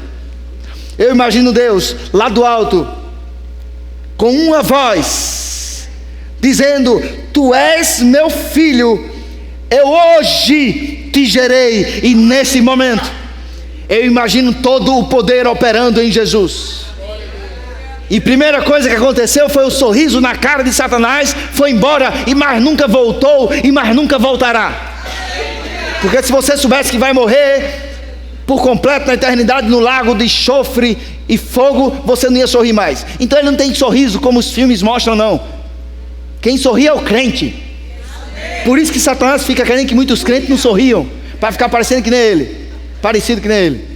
Eu imagino Deus lá do alto, com uma voz, dizendo: Tu és meu filho, eu hoje te gerei. E nesse momento, eu imagino todo o poder operando em Jesus. E primeira coisa que aconteceu foi o sorriso na cara de Satanás, foi embora e mais nunca voltou e mais nunca voltará. Porque se você soubesse que vai morrer por completo na eternidade no lago de enxofre e fogo, você não ia sorrir mais. Então ele não tem sorriso como os filmes mostram, não. Quem sorri é o crente. Por isso que Satanás fica querendo que muitos crentes não sorriam, para ficar parecendo que nem ele, parecido que nem ele.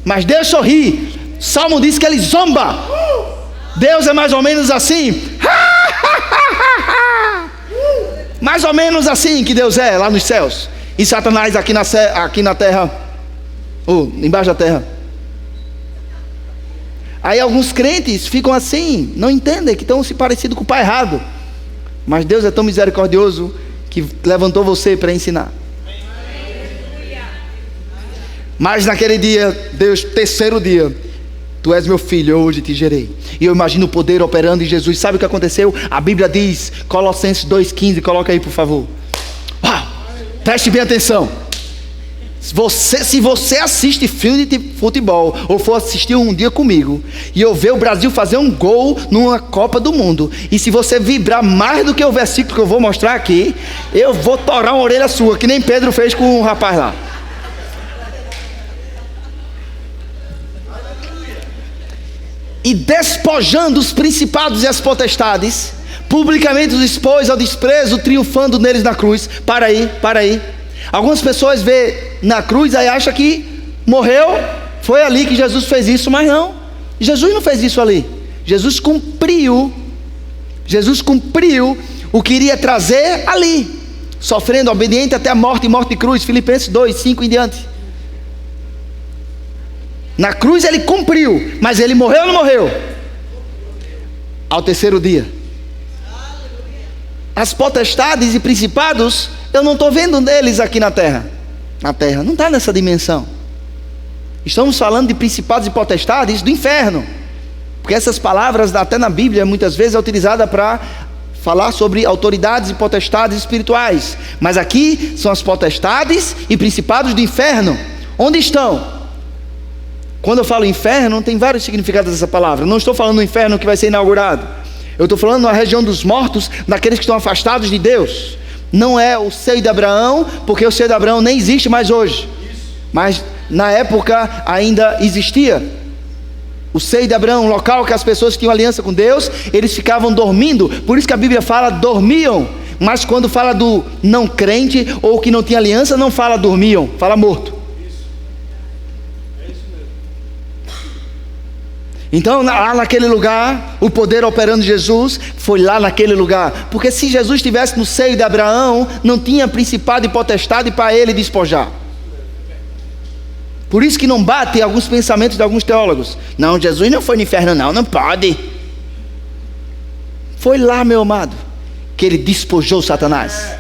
Mas Deus sorri. Salmo diz que ele zomba. Deus é mais ou menos assim. Mais ou menos assim que Deus é lá nos céus. E Satanás aqui na terra, embaixo da terra. Aí alguns crentes ficam assim, não entendem que estão se parecendo com o pai errado. Mas Deus é tão misericordioso que levantou você para ensinar. Mas naquele dia, Deus, terceiro dia, tu és meu filho, hoje te gerei. E eu imagino o poder operando em Jesus. Sabe o que aconteceu? A Bíblia diz, Colossenses 2,15, coloca aí por favor. Uau, preste bem atenção. Se você assiste filme de futebol, ou for assistir um dia comigo, e eu ver o Brasil fazer um gol numa Copa do Mundo, e se você vibrar mais do que o versículo que eu vou mostrar aqui, eu vou torar uma orelha sua, que nem Pedro fez com o rapaz lá. E despojando os principados e as potestades, publicamente os expôs ao desprezo, triunfando neles na cruz. Para aí. Algumas pessoas vê na cruz e acham que morreu, foi ali que Jesus fez isso, mas não. Jesus não fez isso ali. Jesus cumpriu o que iria trazer ali, sofrendo, obediente até a morte e morte de cruz. Filipenses 2:5 em diante. Na cruz ele cumpriu, mas ele morreu ou não morreu? Ao terceiro dia. As potestades e principados, eu não estou vendo deles aqui na terra. Na terra, não está nessa dimensão. Estamos falando de principados e potestades do inferno. Porque essas palavras, até na Bíblia, muitas vezes é utilizada para falar sobre autoridades e potestades espirituais. Mas aqui são as potestades e principados do inferno. Onde estão? Quando eu falo inferno, tem vários significados dessa palavra. Não estou falando do inferno que vai ser inaugurado. Eu estou falando na região dos mortos, daqueles que estão afastados de Deus. Não é o seio de Abraão, porque o seio de Abraão nem existe mais hoje. Mas na época ainda existia. O seio de Abraão, um local que as pessoas que tinham aliança com Deus, eles ficavam dormindo. Por isso que a Bíblia fala dormiam. Mas quando fala do não crente ou que não tinha aliança, não fala dormiam, fala morto. Então lá naquele lugar, o poder operando de Jesus foi lá naquele lugar. Porque se Jesus estivesse no seio de Abraão, não tinha principado e potestade para ele despojar. Por isso que não bate alguns pensamentos de alguns teólogos. Não, Jesus não foi no inferno não pode. Foi lá, meu amado, que ele despojou Satanás.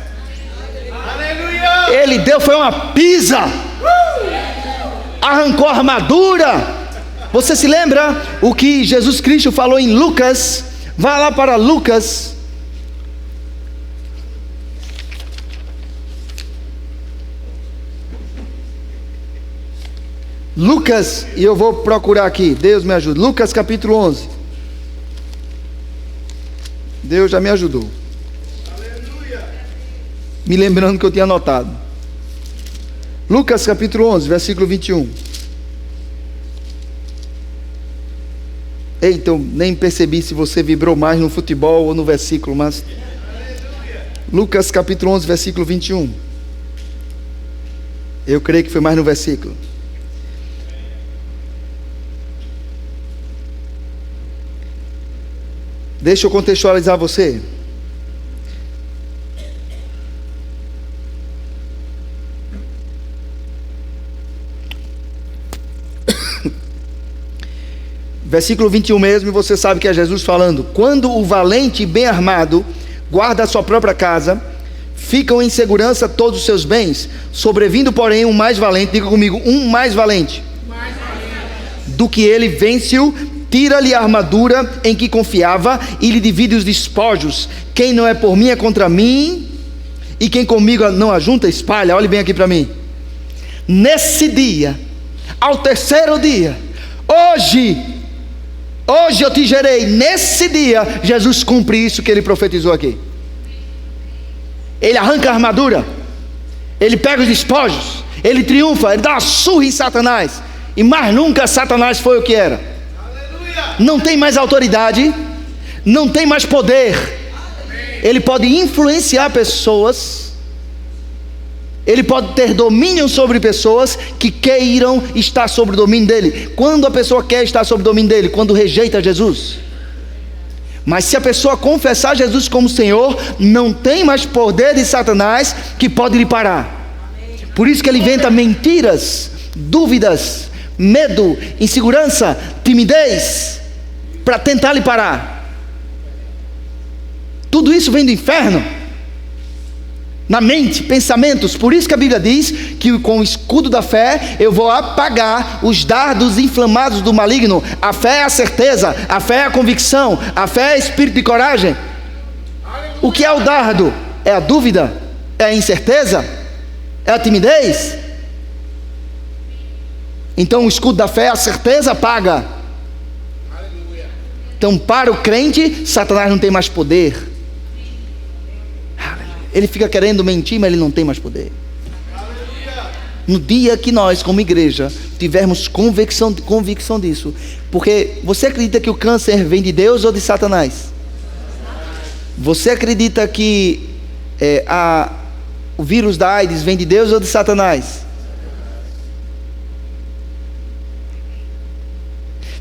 Ele foi uma pisa. Arrancou a armadura. Você se lembra o que Jesus Cristo falou em Lucas? Vá lá para Lucas. Lucas, e eu vou procurar aqui, Deus me ajuda. Lucas capítulo 11. Deus já me ajudou. Aleluia. Me lembrando que eu tinha anotado. Lucas capítulo 11, versículo 21. Eita, eu nem percebi se você vibrou mais no futebol ou no versículo, mas... Lucas capítulo 11, versículo 21. Eu creio que foi mais no versículo. Deixa eu contextualizar você. Versículo 21 mesmo, e você sabe que é Jesus falando. Quando o valente bem armado guarda a sua própria casa, ficam em segurança todos os seus bens. Sobrevindo, porém, um mais valente, diga comigo, um mais valente do que ele, vence-o, tira-lhe a armadura em que confiava e lhe divide os despojos. Quem não é por mim é contra mim, e quem comigo não ajunta, espalha. Olhe bem aqui para mim. Nesse dia, ao terceiro dia, hoje eu te gerei. Nesse dia, Jesus cumpre isso que ele profetizou aqui. Ele arranca a armadura, ele pega os despojos, ele triunfa, ele dá uma surra em Satanás, e mais nunca Satanás foi o que era. Não tem mais autoridade, não tem mais poder. Ele pode influenciar pessoas, ele pode ter domínio sobre pessoas que queiram estar sob o domínio dele. Quando a pessoa quer estar sob o domínio dele? Quando rejeita Jesus. Mas se a pessoa confessar Jesus como Senhor, não tem mais poder de Satanás que pode lhe parar. Por isso que ele inventa mentiras, dúvidas, medo, insegurança, timidez, para tentar lhe parar. Tudo isso vem do inferno, na mente, pensamentos. Por isso que a Bíblia diz que com o escudo da fé eu vou apagar os dardos inflamados do maligno. A fé é a certeza, a fé é a convicção, a fé é espírito de coragem. O que é o dardo? É a dúvida? É a incerteza? É a timidez? Então o escudo da fé, a certeza, apaga. Então para o crente, Satanás não tem mais poder. Ele fica querendo mentir, mas ele não tem mais poder. No dia que nós, como igreja, tivermos convicção disso. Porque você acredita que o câncer vem de Deus ou de Satanás? Você acredita que o vírus da AIDS vem de Deus ou de Satanás?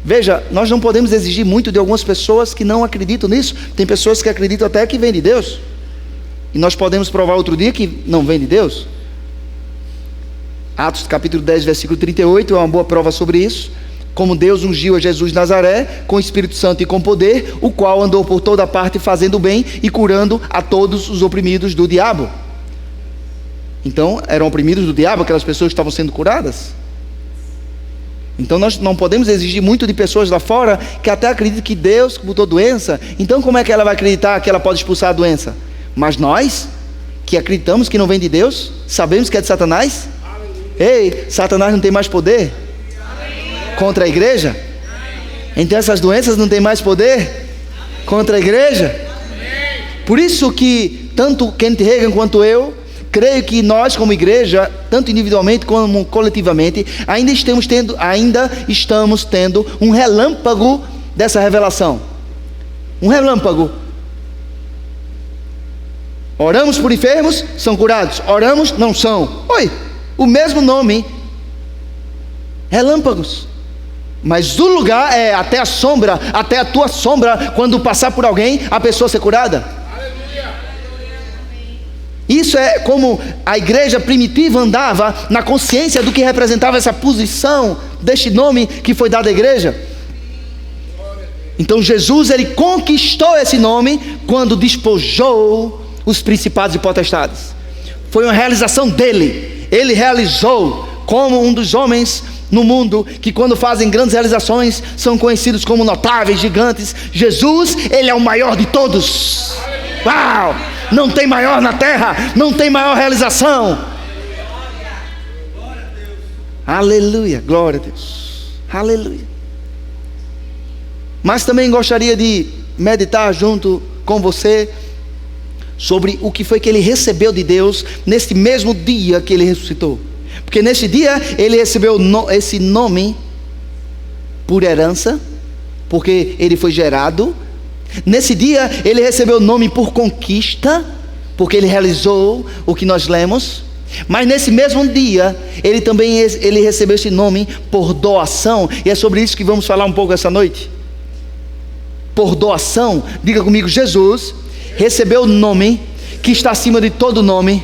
Veja, nós não podemos exigir muito de algumas pessoas que não acreditam nisso. Tem pessoas que acreditam até que vem de Deus. E nós podemos provar outro dia que não vem de Deus. Atos capítulo 10, versículo 38 é uma boa prova sobre isso. Como Deus ungiu a Jesus de Nazaré com o Espírito Santo e com poder, o qual andou por toda parte fazendo bem e curando a todos os oprimidos do diabo. Então eram oprimidos do diabo aquelas pessoas que estavam sendo curadas. Então nós não podemos exigir muito de pessoas lá fora que até acreditam que Deus botou doença. Então como é que ela vai acreditar que ela pode expulsar a doença? Mas nós, que acreditamos que não vem de Deus, sabemos que é de Satanás. Ei, Satanás não tem mais poder contra a igreja? Então essas doenças não têm mais poder contra a igreja? Por isso que tanto Kenneth Hagin quanto eu creio que nós como igreja, tanto individualmente como coletivamente, ainda estamos tendo um relâmpago dessa revelação. Um relâmpago. Oramos por enfermos, são curados. Oramos, não são. Oi, o mesmo nome. Relâmpagos. Mas o lugar é até a sombra, até a tua sombra, quando passar por alguém, a pessoa ser curada. Isso é como a igreja primitiva andava na consciência do que representava essa posição deste nome que foi dado à igreja. Então Jesus, ele conquistou esse nome quando despojou os principados e potestades. Foi uma realização dele. Ele realizou como um dos homens no mundo que quando fazem grandes realizações são conhecidos como notáveis, gigantes. Jesus, ele é o maior de todos. Uau! Não tem maior na terra, não tem maior realização. Aleluia, glória a Deus. Aleluia. Mas também gostaria de meditar junto com você sobre o que foi que ele recebeu de Deus nesse mesmo dia que ele ressuscitou. Porque nesse dia ele recebeu esse nome por herança, porque ele foi gerado. Nesse dia ele recebeu o nome por conquista, porque ele realizou o que nós lemos. Mas nesse mesmo dia ele também recebeu esse nome por doação. E é sobre isso que vamos falar um pouco essa noite. Por doação. Diga comigo: Jesus recebeu o nome que está acima de todo nome,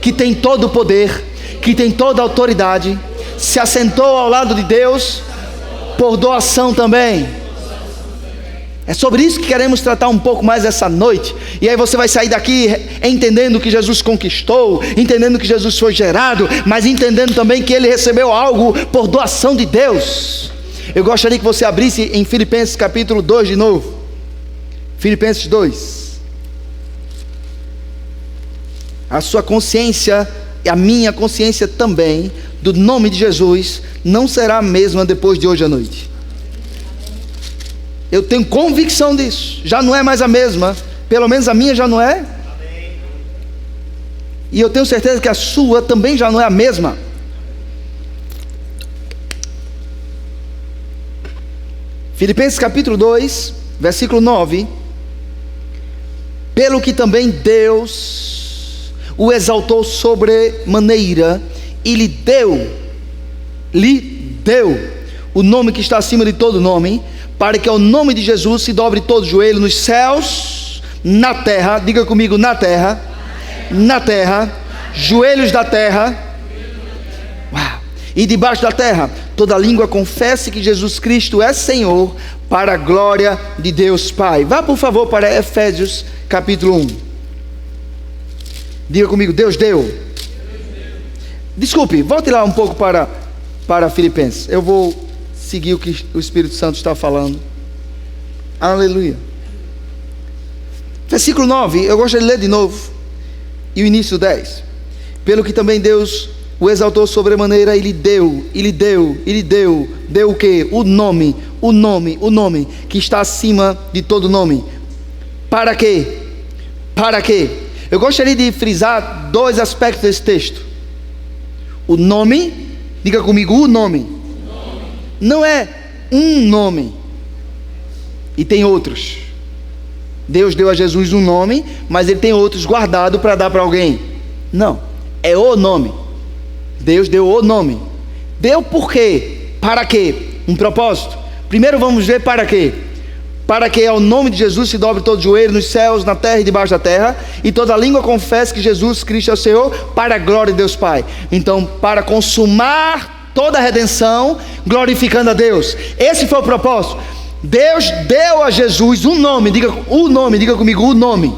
que tem todo o poder, que tem toda a autoridade, se assentou ao lado de Deus por doação também. É sobre isso que queremos tratar um pouco mais essa noite. E aí você vai sair daqui entendendo que Jesus conquistou, entendendo que Jesus foi gerado, mas entendendo também que ele recebeu algo por doação de Deus. Eu gostaria que você abrisse em Filipenses capítulo 2 de novo. Filipenses 2. a sua consciência e a minha consciência também, do nome de Jesus, não será a mesma depois de hoje à noite. Eu tenho convicção disso. Já não é mais a mesma. Pelo menos a minha já não é. E eu tenho certeza que a sua também já não é a mesma. Filipenses capítulo 2, versículo 9. Pelo que também Deus o exaltou sobremaneira e lhe deu o nome que está acima de todo nome, para que ao nome de Jesus se dobre todo joelho nos céus, na terra, diga comigo, na terra, joelhos da terra, e debaixo da terra, toda língua confesse que Jesus Cristo é Senhor, para a glória de Deus Pai. Vá por favor para Efésios capítulo 1. Diga comigo, Deus deu. Desculpe, volte lá um pouco para Filipenses. Eu vou seguir o que o Espírito Santo está falando. Aleluia. Versículo 9, eu gostaria de ler de novo. E o início 10. Pelo que também Deus o exaltou sobremaneira e lhe deu o que? O nome que está acima de todo nome. Para quê? Eu gostaria de frisar dois aspectos desse texto. O nome, diga comigo, o nome. Não é um nome e tem outros. Deus deu a Jesus um nome, mas ele tem outros guardados para dar para alguém. Não, é o nome. Deus deu o nome. Deu por quê? Para quê? Um propósito. Primeiro vamos ver para quê. Para que ao nome de Jesus se dobre todo joelho nos céus, na terra e debaixo da terra, e toda língua confesse que Jesus Cristo é o Senhor, para a glória de Deus Pai. Então, para consumar toda a redenção, glorificando a Deus. Esse foi o propósito. Deus deu a Jesus um nome, diga comigo, o nome.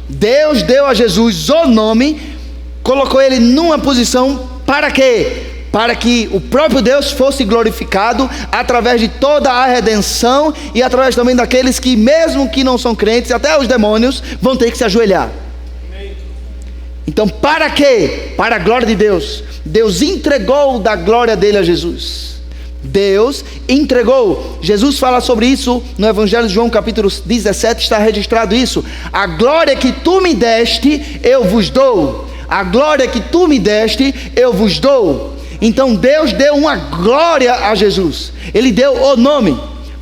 Deus deu a Jesus o nome, colocou ele numa posição para quê? Para que o próprio Deus fosse glorificado através de toda a redenção e através também daqueles que, mesmo que não são crentes, até os demônios vão ter que se ajoelhar. Então, para quê? Para a glória de Deus. Deus entregou da glória dele a Jesus. Deus entregou. Jesus fala sobre isso no Evangelho de João capítulo 17, está registrado isso. A glória que tu me deste, eu vos dou. A glória que tu me deste, eu vos dou. Então Deus deu uma glória a Jesus. Ele deu o nome.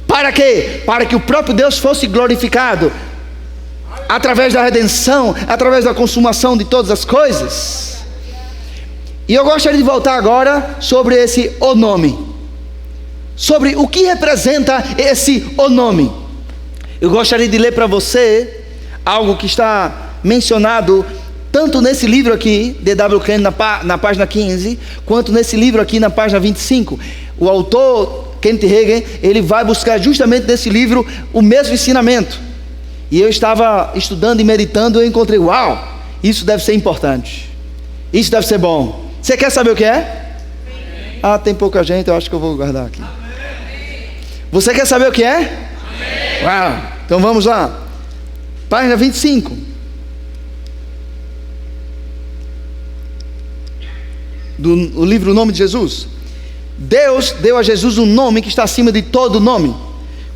Para quê? Para que o próprio Deus fosse glorificado através da redenção, através da consumação de todas as coisas. E eu gostaria de voltar agora sobre esse o nome, sobre o que representa esse o nome. Eu gostaria de ler para você algo que está mencionado tanto nesse livro aqui, D.W. Crane, na página 15, quanto nesse livro aqui na página 25. O autor, Kenneth Hagin, ele vai buscar justamente nesse livro o mesmo ensinamento. E eu estava estudando e meditando, e eu encontrei, uau, isso deve ser importante, isso deve ser bom. Você quer saber o que é? Ah, tem pouca gente, eu acho que eu vou guardar aqui. Você quer saber o que é? Uau, então vamos lá. Página 25. Do livro O Nome de Jesus. Deus deu a Jesus um nome que está acima de todo nome.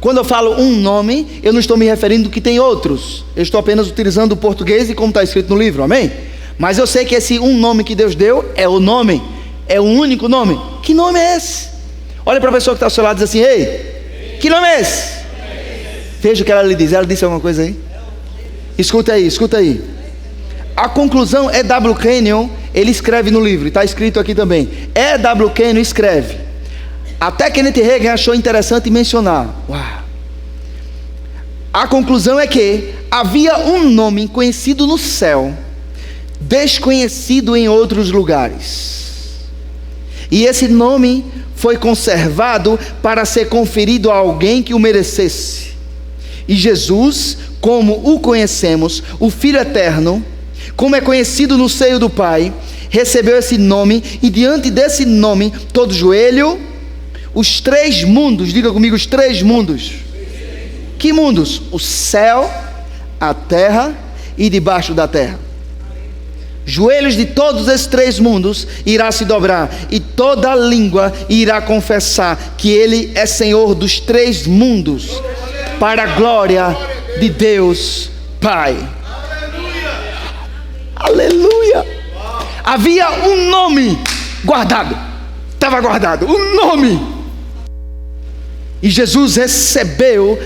Quando eu falo um nome, eu não estou me referindo que tem outros. Eu estou apenas utilizando o português e como está escrito no livro, amém? Mas eu sei que esse um nome que Deus deu é o nome, é o único nome. Que nome é esse? Olha para a pessoa que está ao seu lado e diz assim, ei, que nome é esse? Veja o que ela lhe diz. Ela disse alguma coisa aí? Escuta aí. A conclusão é W. Kenyon, ele escreve no livro, está escrito aqui também. W. Kenyon escreve. Até Kenneth Hagin achou interessante mencionar. Uau. A conclusão é que havia um nome conhecido no céu, desconhecido em outros lugares. E esse nome foi conservado para ser conferido a alguém que o merecesse. E Jesus, como o conhecemos, o Filho Eterno, como é conhecido no seio do Pai, recebeu esse nome, e diante desse nome, todo joelho, os três mundos, diga comigo, os três mundos. Que mundos? O céu, a terra e debaixo da terra. joelhos de todos esses 3 mundos irá se dobrar, e toda língua irá confessar que Ele é Senhor dos 3 mundos, para a glória de Deus Pai. Aleluia! Havia um nome guardado, estava guardado, um nome, e Jesus recebeu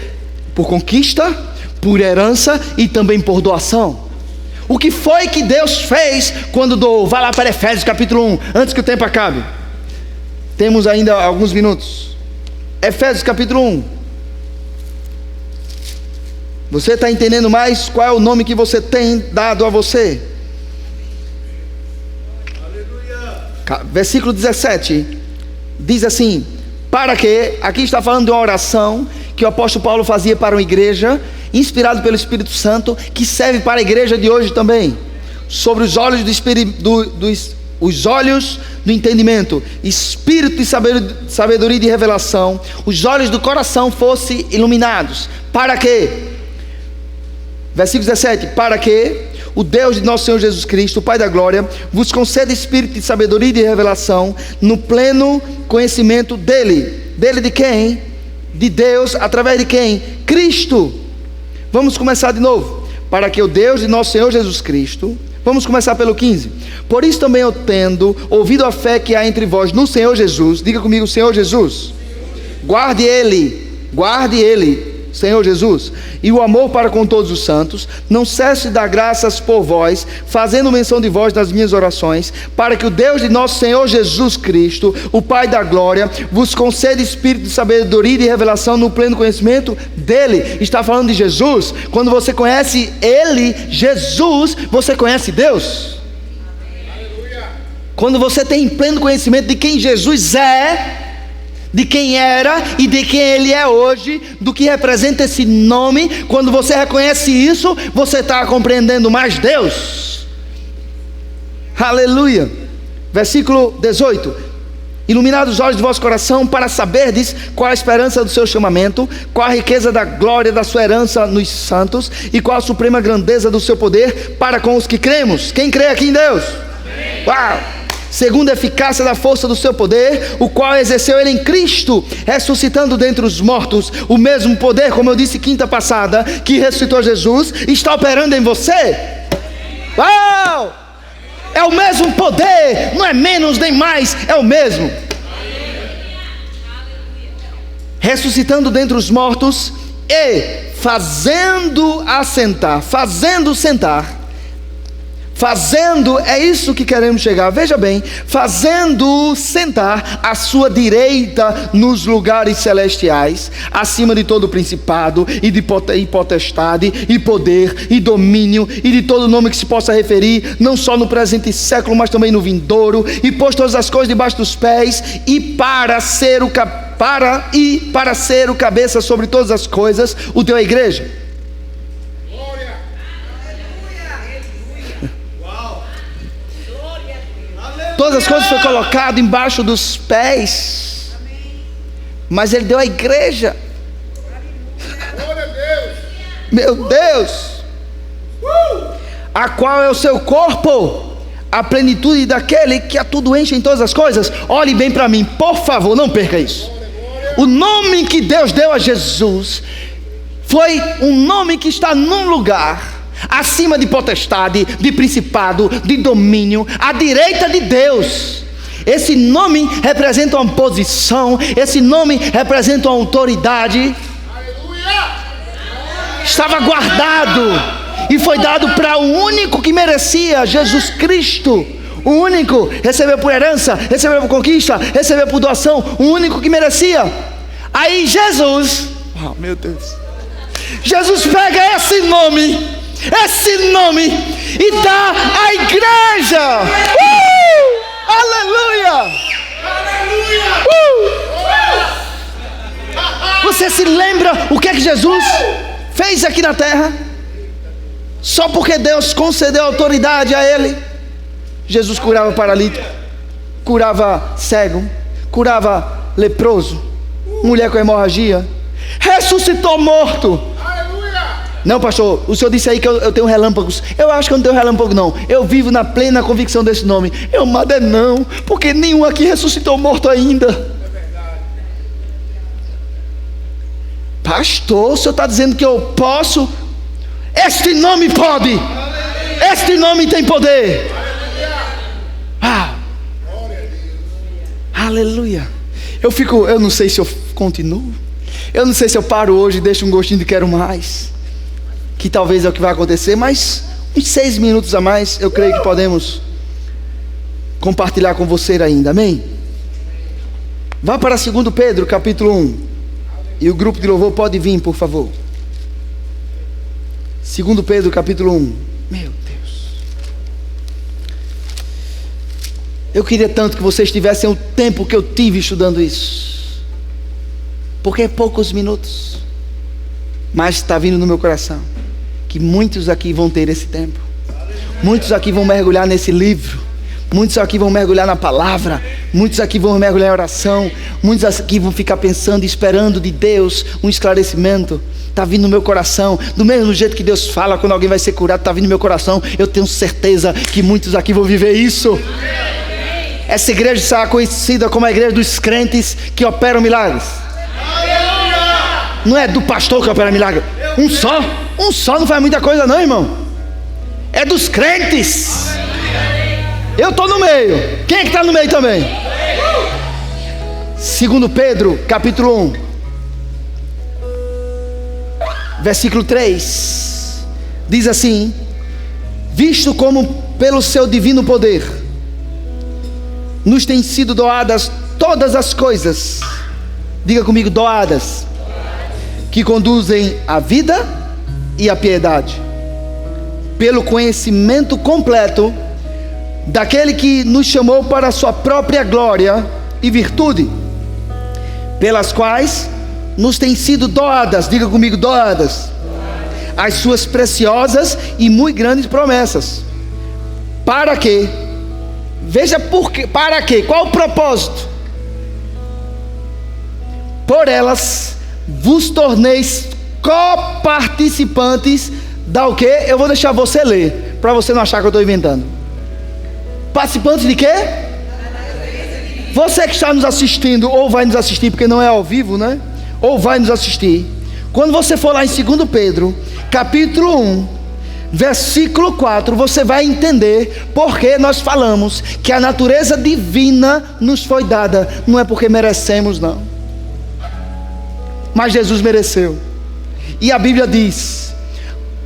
por conquista, por herança e também por doação. O que foi que Deus fez quando doou? Vai lá para Efésios capítulo 1, antes que o tempo acabe. Temos ainda alguns minutos. Efésios capítulo 1. Você está entendendo mais qual é o nome que você tem dado a você? Aleluia. Versículo 17. Diz assim: para que, aqui está falando de uma oração que o apóstolo Paulo fazia para uma igreja, inspirado pelo Espírito Santo, que serve para a igreja de hoje também. Sobre os olhos os olhos do entendimento, espírito de sabedoria e de revelação, os olhos do coração fossem iluminados. Para quê? Versículo 17: para que o Deus de nosso Senhor Jesus Cristo, o Pai da glória, vos conceda espírito de sabedoria e de revelação, no pleno conhecimento dele. Dele de quem? De Deus, através de quem? Cristo. Vamos começar de novo. Para que o Deus de nosso Senhor Jesus Cristo, vamos começar pelo 15. Por isso também eu, tendo ouvido a fé que há entre vós no Senhor Jesus, diga comigo, Senhor Jesus, guarde ele, Senhor Jesus, e o amor para com todos os santos, não cesse de dar graças por vós, fazendo menção de vós nas minhas orações, para que o Deus de nosso Senhor Jesus Cristo, o Pai da glória, vos conceda espírito de sabedoria e de revelação no pleno conhecimento dele. Está falando de Jesus. Quando você conhece ele, Jesus, você conhece Deus. Quando você tem pleno conhecimento de quem Jesus é, de quem era e de quem ele é hoje, do que representa esse nome, quando você reconhece isso, você está compreendendo mais Deus. Aleluia. Versículo 18: iluminados os olhos do vosso coração, para saberdes qual a esperança do seu chamamento, qual a riqueza da glória da sua herança nos santos, e qual a suprema grandeza do seu poder para com os que cremos. Quem crê aqui em Deus? Amém. Uau! Segundo a eficácia da força do seu poder, o qual exerceu ele em Cristo, ressuscitando dentre os mortos. O mesmo poder, como eu disse quinta passada, que ressuscitou Jesus, está operando em você. Uau! É o mesmo poder, não é menos nem mais, é o mesmo. Ressuscitando dentre os mortos e fazendo sentar, é isso que queremos chegar, veja bem, fazendo sentar à sua direita nos lugares celestiais, acima de todo principado e de potestade e poder e domínio e de todo nome que se possa referir, não só no presente século, mas também no vindouro, e pôs todas as coisas debaixo dos pés, e para ser o cabeça sobre todas as coisas, o deu à igreja. Todas as coisas foram colocadas embaixo dos pés, mas ele deu à igreja. Meu Deus! A qual é o seu corpo, a plenitude daquele que a tudo enche em todas as coisas. Olhe bem para mim, por favor, não perca isso. O nome que Deus deu a Jesus foi um nome que está num lugar acima de potestade, de principado, de domínio, à direita de Deus. Esse nome representa uma posição, esse nome representa uma autoridade. Estava guardado e foi dado para o único que merecia, Jesus Cristo. O único, recebeu por herança, recebeu por conquista, recebeu por doação, o único que merecia. Aí Jesus, oh meu Deus, Jesus pega esse nome e dá à igreja. Aleluia! Você se lembra o que é que Jesus fez aqui na terra? Só porque Deus concedeu autoridade a ele, Jesus curava paralítico, curava cego, curava leproso, mulher com hemorragia, ressuscitou morto. Não, pastor, o senhor disse aí que eu tenho relâmpagos. Eu acho que eu não tenho relâmpago, não. Eu vivo na plena convicção desse nome. Eu amado é não, porque nenhum aqui ressuscitou morto ainda. Pastor, o senhor está dizendo que eu posso? Este nome pode. Este nome tem poder. Ah. Aleluia. Eu não sei se eu continuo. Eu não sei se eu paro hoje e deixo um gostinho de quero mais. Que talvez é o que vai acontecer, mas uns 6 minutos a mais eu creio que podemos compartilhar com você ainda, amém? Vá para 2 Pedro capítulo 1, e o grupo de louvor pode vir, por favor. 2 Pedro capítulo 1. Meu Deus, eu queria tanto que vocês tivessem o tempo que eu tive estudando isso, porque é poucos minutos, mas está vindo no meu coração que muitos aqui vão ter esse tempo. Muitos aqui vão mergulhar nesse livro. Muitos aqui vão mergulhar na palavra. Muitos aqui vão mergulhar em oração. Muitos aqui vão ficar pensando e esperando de Deus um esclarecimento. Está vindo no meu coração. Do mesmo jeito que Deus fala quando alguém vai ser curado, está vindo no meu coração. Eu tenho certeza que muitos aqui vão viver isso. Essa igreja será conhecida como a igreja dos crentes que operam milagres. Não é do pastor que opera milagre. Um só não faz muita coisa não, irmão. É dos crentes. Eu estou no meio. Quem é que está no meio também? 2 Pedro capítulo 1, versículo 3, diz assim: visto como pelo seu divino poder nos têm sido doadas todas as coisas, diga comigo, doadas, que conduzem à vida e à piedade, pelo conhecimento completo daquele que nos chamou para a sua própria glória e virtude, pelas quais nos têm sido doadas, diga comigo, doadas, as suas preciosas e muito grandes promessas. Para quê? Veja por quê, para quê? Qual o propósito? Por elas vos torneis coparticipantes da o quê? Eu vou deixar você ler, para você não achar que eu estou inventando. Participantes de quê? Você que está nos assistindo, ou vai nos assistir, porque não é ao vivo, né? Ou vai nos assistir. Quando você for lá em 2 Pedro, capítulo 1, versículo 4, você vai entender porque nós falamos que a natureza divina nos foi dada. Não é porque merecemos, não. Mas Jesus mereceu. E a Bíblia diz: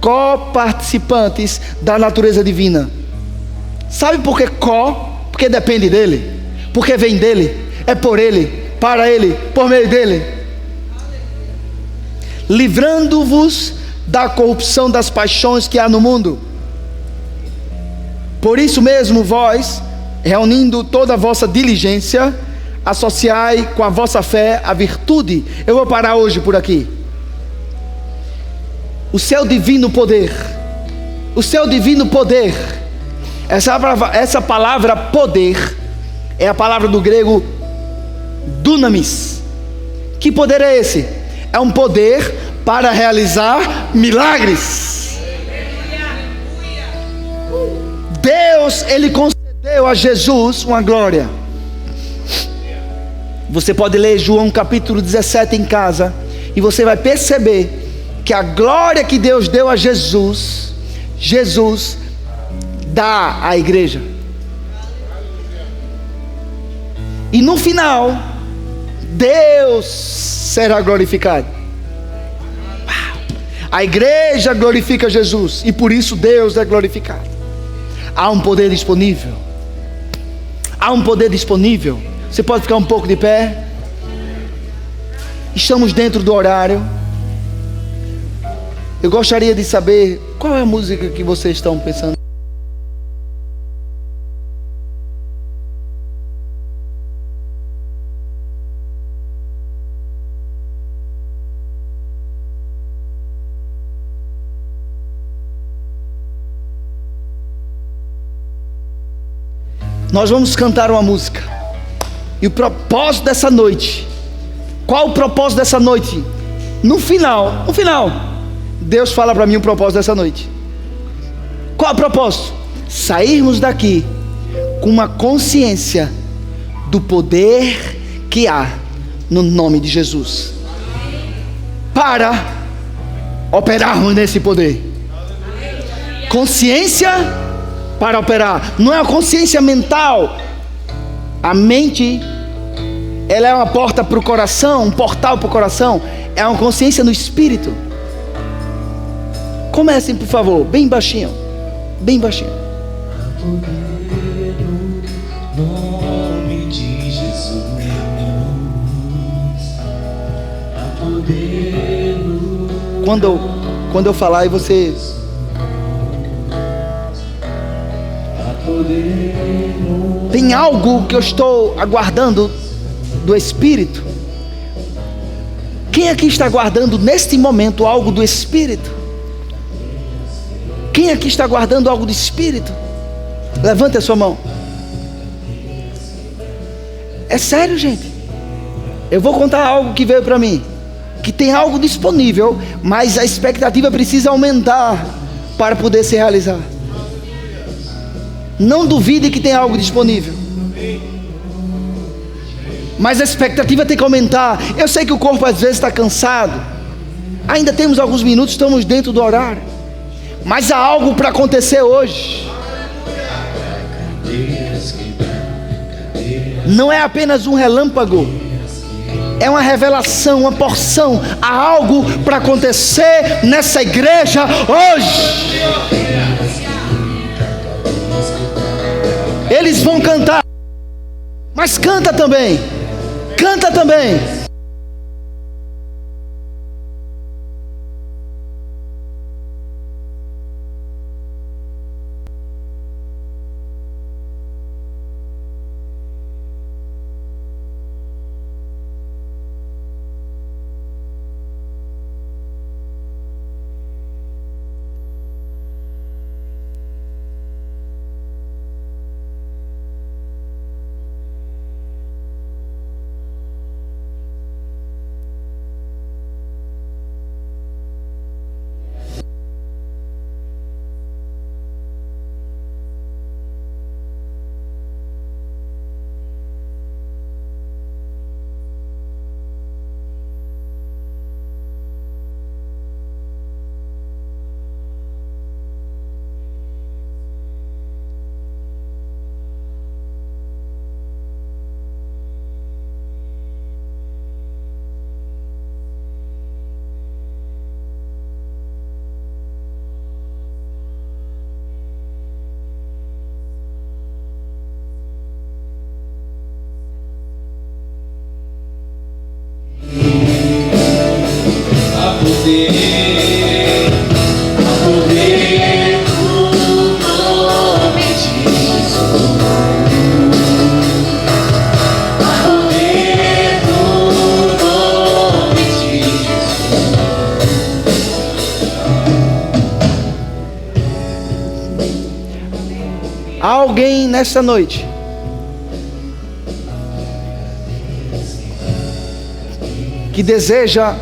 coparticipantes da natureza divina. Sabe por que Porque depende dele, porque vem dele, é por ele, para ele, por meio dele. Livrando-vos da corrupção das paixões que há no mundo. Por isso mesmo vós, reunindo toda a vossa diligência, associai com a vossa fé a virtude. Eu vou parar hoje por aqui. O seu divino poder, o seu divino poder, essa palavra poder é a palavra do grego dunamis. Que poder é esse? É um poder para realizar milagres. Deus, Ele concedeu a Jesus uma glória. Você pode ler João capítulo 17 em casa, e você vai perceber que a glória que Deus deu a Jesus, Jesus dá à igreja. E no final, Deus será glorificado. A igreja glorifica Jesus, e por isso Deus é glorificado. Há um poder disponível. Há um poder disponível. Você pode ficar um pouco de pé. Estamos dentro do horário. Eu gostaria de saber qual é a música que vocês estão pensando. Nós vamos cantar uma música. E o propósito dessa noite, qual o propósito dessa noite? No final, Deus fala para mim o propósito dessa noite. Qual é o propósito? Sairmos daqui com uma consciência do poder que há no nome de Jesus, para operarmos nesse poder. Consciência para operar. Não é uma consciência mental. A mente, ela é uma porta para o coração, um portal para o coração. É uma consciência no espírito. Comecem, por favor, bem baixinho. Bem baixinho. Nome de Jesus, há poder no... Quando eu falar e você... Tem algo que eu estou aguardando do Espírito. Quem aqui está aguardando neste momento algo do Espírito? Quem aqui está aguardando algo do Espírito? Levante a sua mão. É sério, gente. Eu vou contar algo que veio para mim, que tem algo disponível, mas a expectativa precisa aumentar para poder se realizar. Não duvide que tem algo disponível, mas a expectativa tem que aumentar. Eu sei que o corpo às vezes está cansado. Ainda temos alguns minutos, estamos dentro do horário, mas há algo para acontecer hoje. Não é apenas um relâmpago, é uma revelação, uma porção. Há algo para acontecer nessa igreja hoje. Eles vão cantar, mas canta também. Canta também. Há alguém nessa noite que deseja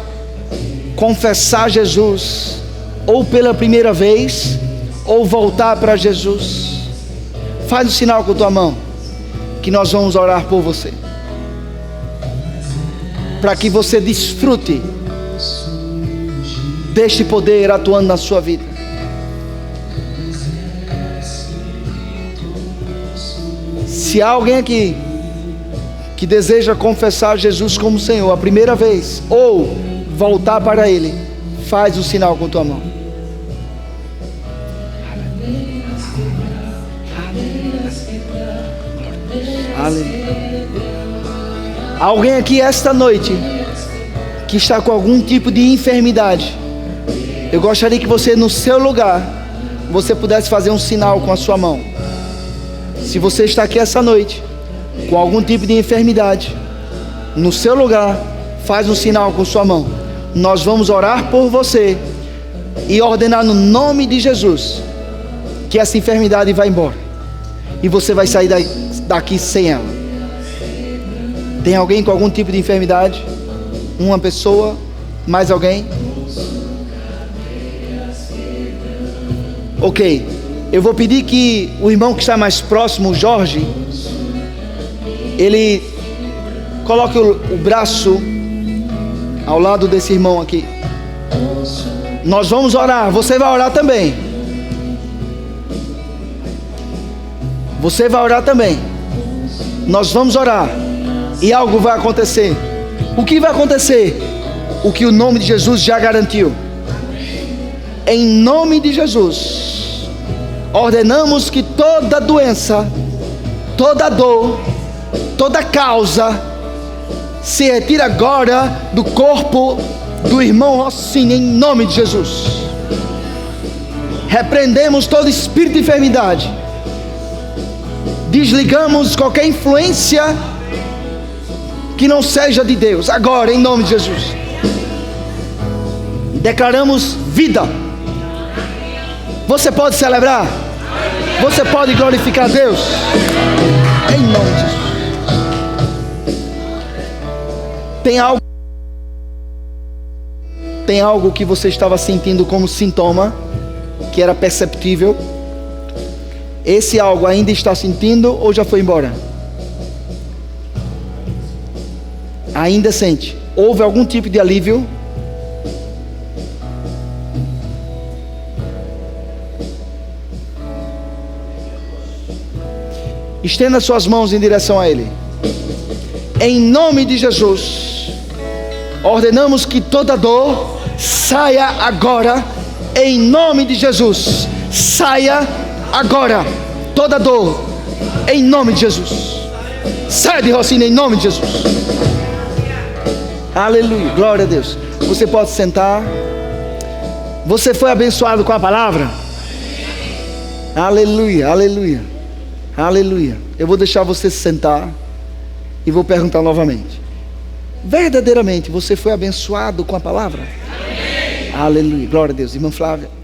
confessar Jesus, ou pela primeira vez, ou voltar para Jesus? Faz o sinal com a tua mão, que nós vamos orar por você, para que você desfrute deste poder atuando na sua vida. Se há alguém aqui que deseja confessar Jesus como Senhor a primeira vez, ou voltar para Ele, faz o sinal com a tua mão. Aleluia. Alguém aqui esta noite que está com algum tipo de enfermidade, eu gostaria que você, no seu lugar, você pudesse fazer um sinal com a sua mão. Se você está aqui essa noite com algum tipo de enfermidade, no seu lugar, faz um sinal com sua mão. Nós vamos orar por você e ordenar no nome de Jesus que essa enfermidade vá embora, e você vai sair daqui sem ela. Tem alguém com algum tipo de enfermidade? Uma pessoa? Mais alguém? Ok. Eu vou pedir que o irmão que está mais próximo, o Jorge, ele coloque o braço ao lado desse irmão aqui. Nós vamos orar. Você vai orar também. Você vai orar também. Nós vamos orar. E algo vai acontecer. O que vai acontecer? O que o nome de Jesus já garantiu. Em nome de Jesus, ordenamos que toda doença, toda dor, toda causa se retire agora do corpo do irmão Rossini, em nome de Jesus. Repreendemos todo espírito de enfermidade. Desligamos qualquer influência que não seja de Deus, agora em nome de Jesus. Declaramos vida. Você pode celebrar? Você pode glorificar a Deus? Em nome de Jesus. Tem algo que você estava sentindo como sintoma, que era perceptível? Esse algo ainda está sentindo ou já foi embora? Ainda sente? Houve algum tipo de alívio? Estenda suas mãos em direção a Ele. Em nome de Jesus, ordenamos que toda dor saia agora. Em nome de Jesus, saia agora. Toda dor, em nome de Jesus. Sai de Rossini, em nome de Jesus. Aleluia, glória a Deus. Você pode sentar. Você foi abençoado com a palavra? Aleluia, aleluia, aleluia. Eu vou deixar você se sentar e vou perguntar novamente. Verdadeiramente você foi abençoado com a palavra? Amém. Aleluia, glória a Deus. Irmã Flávia.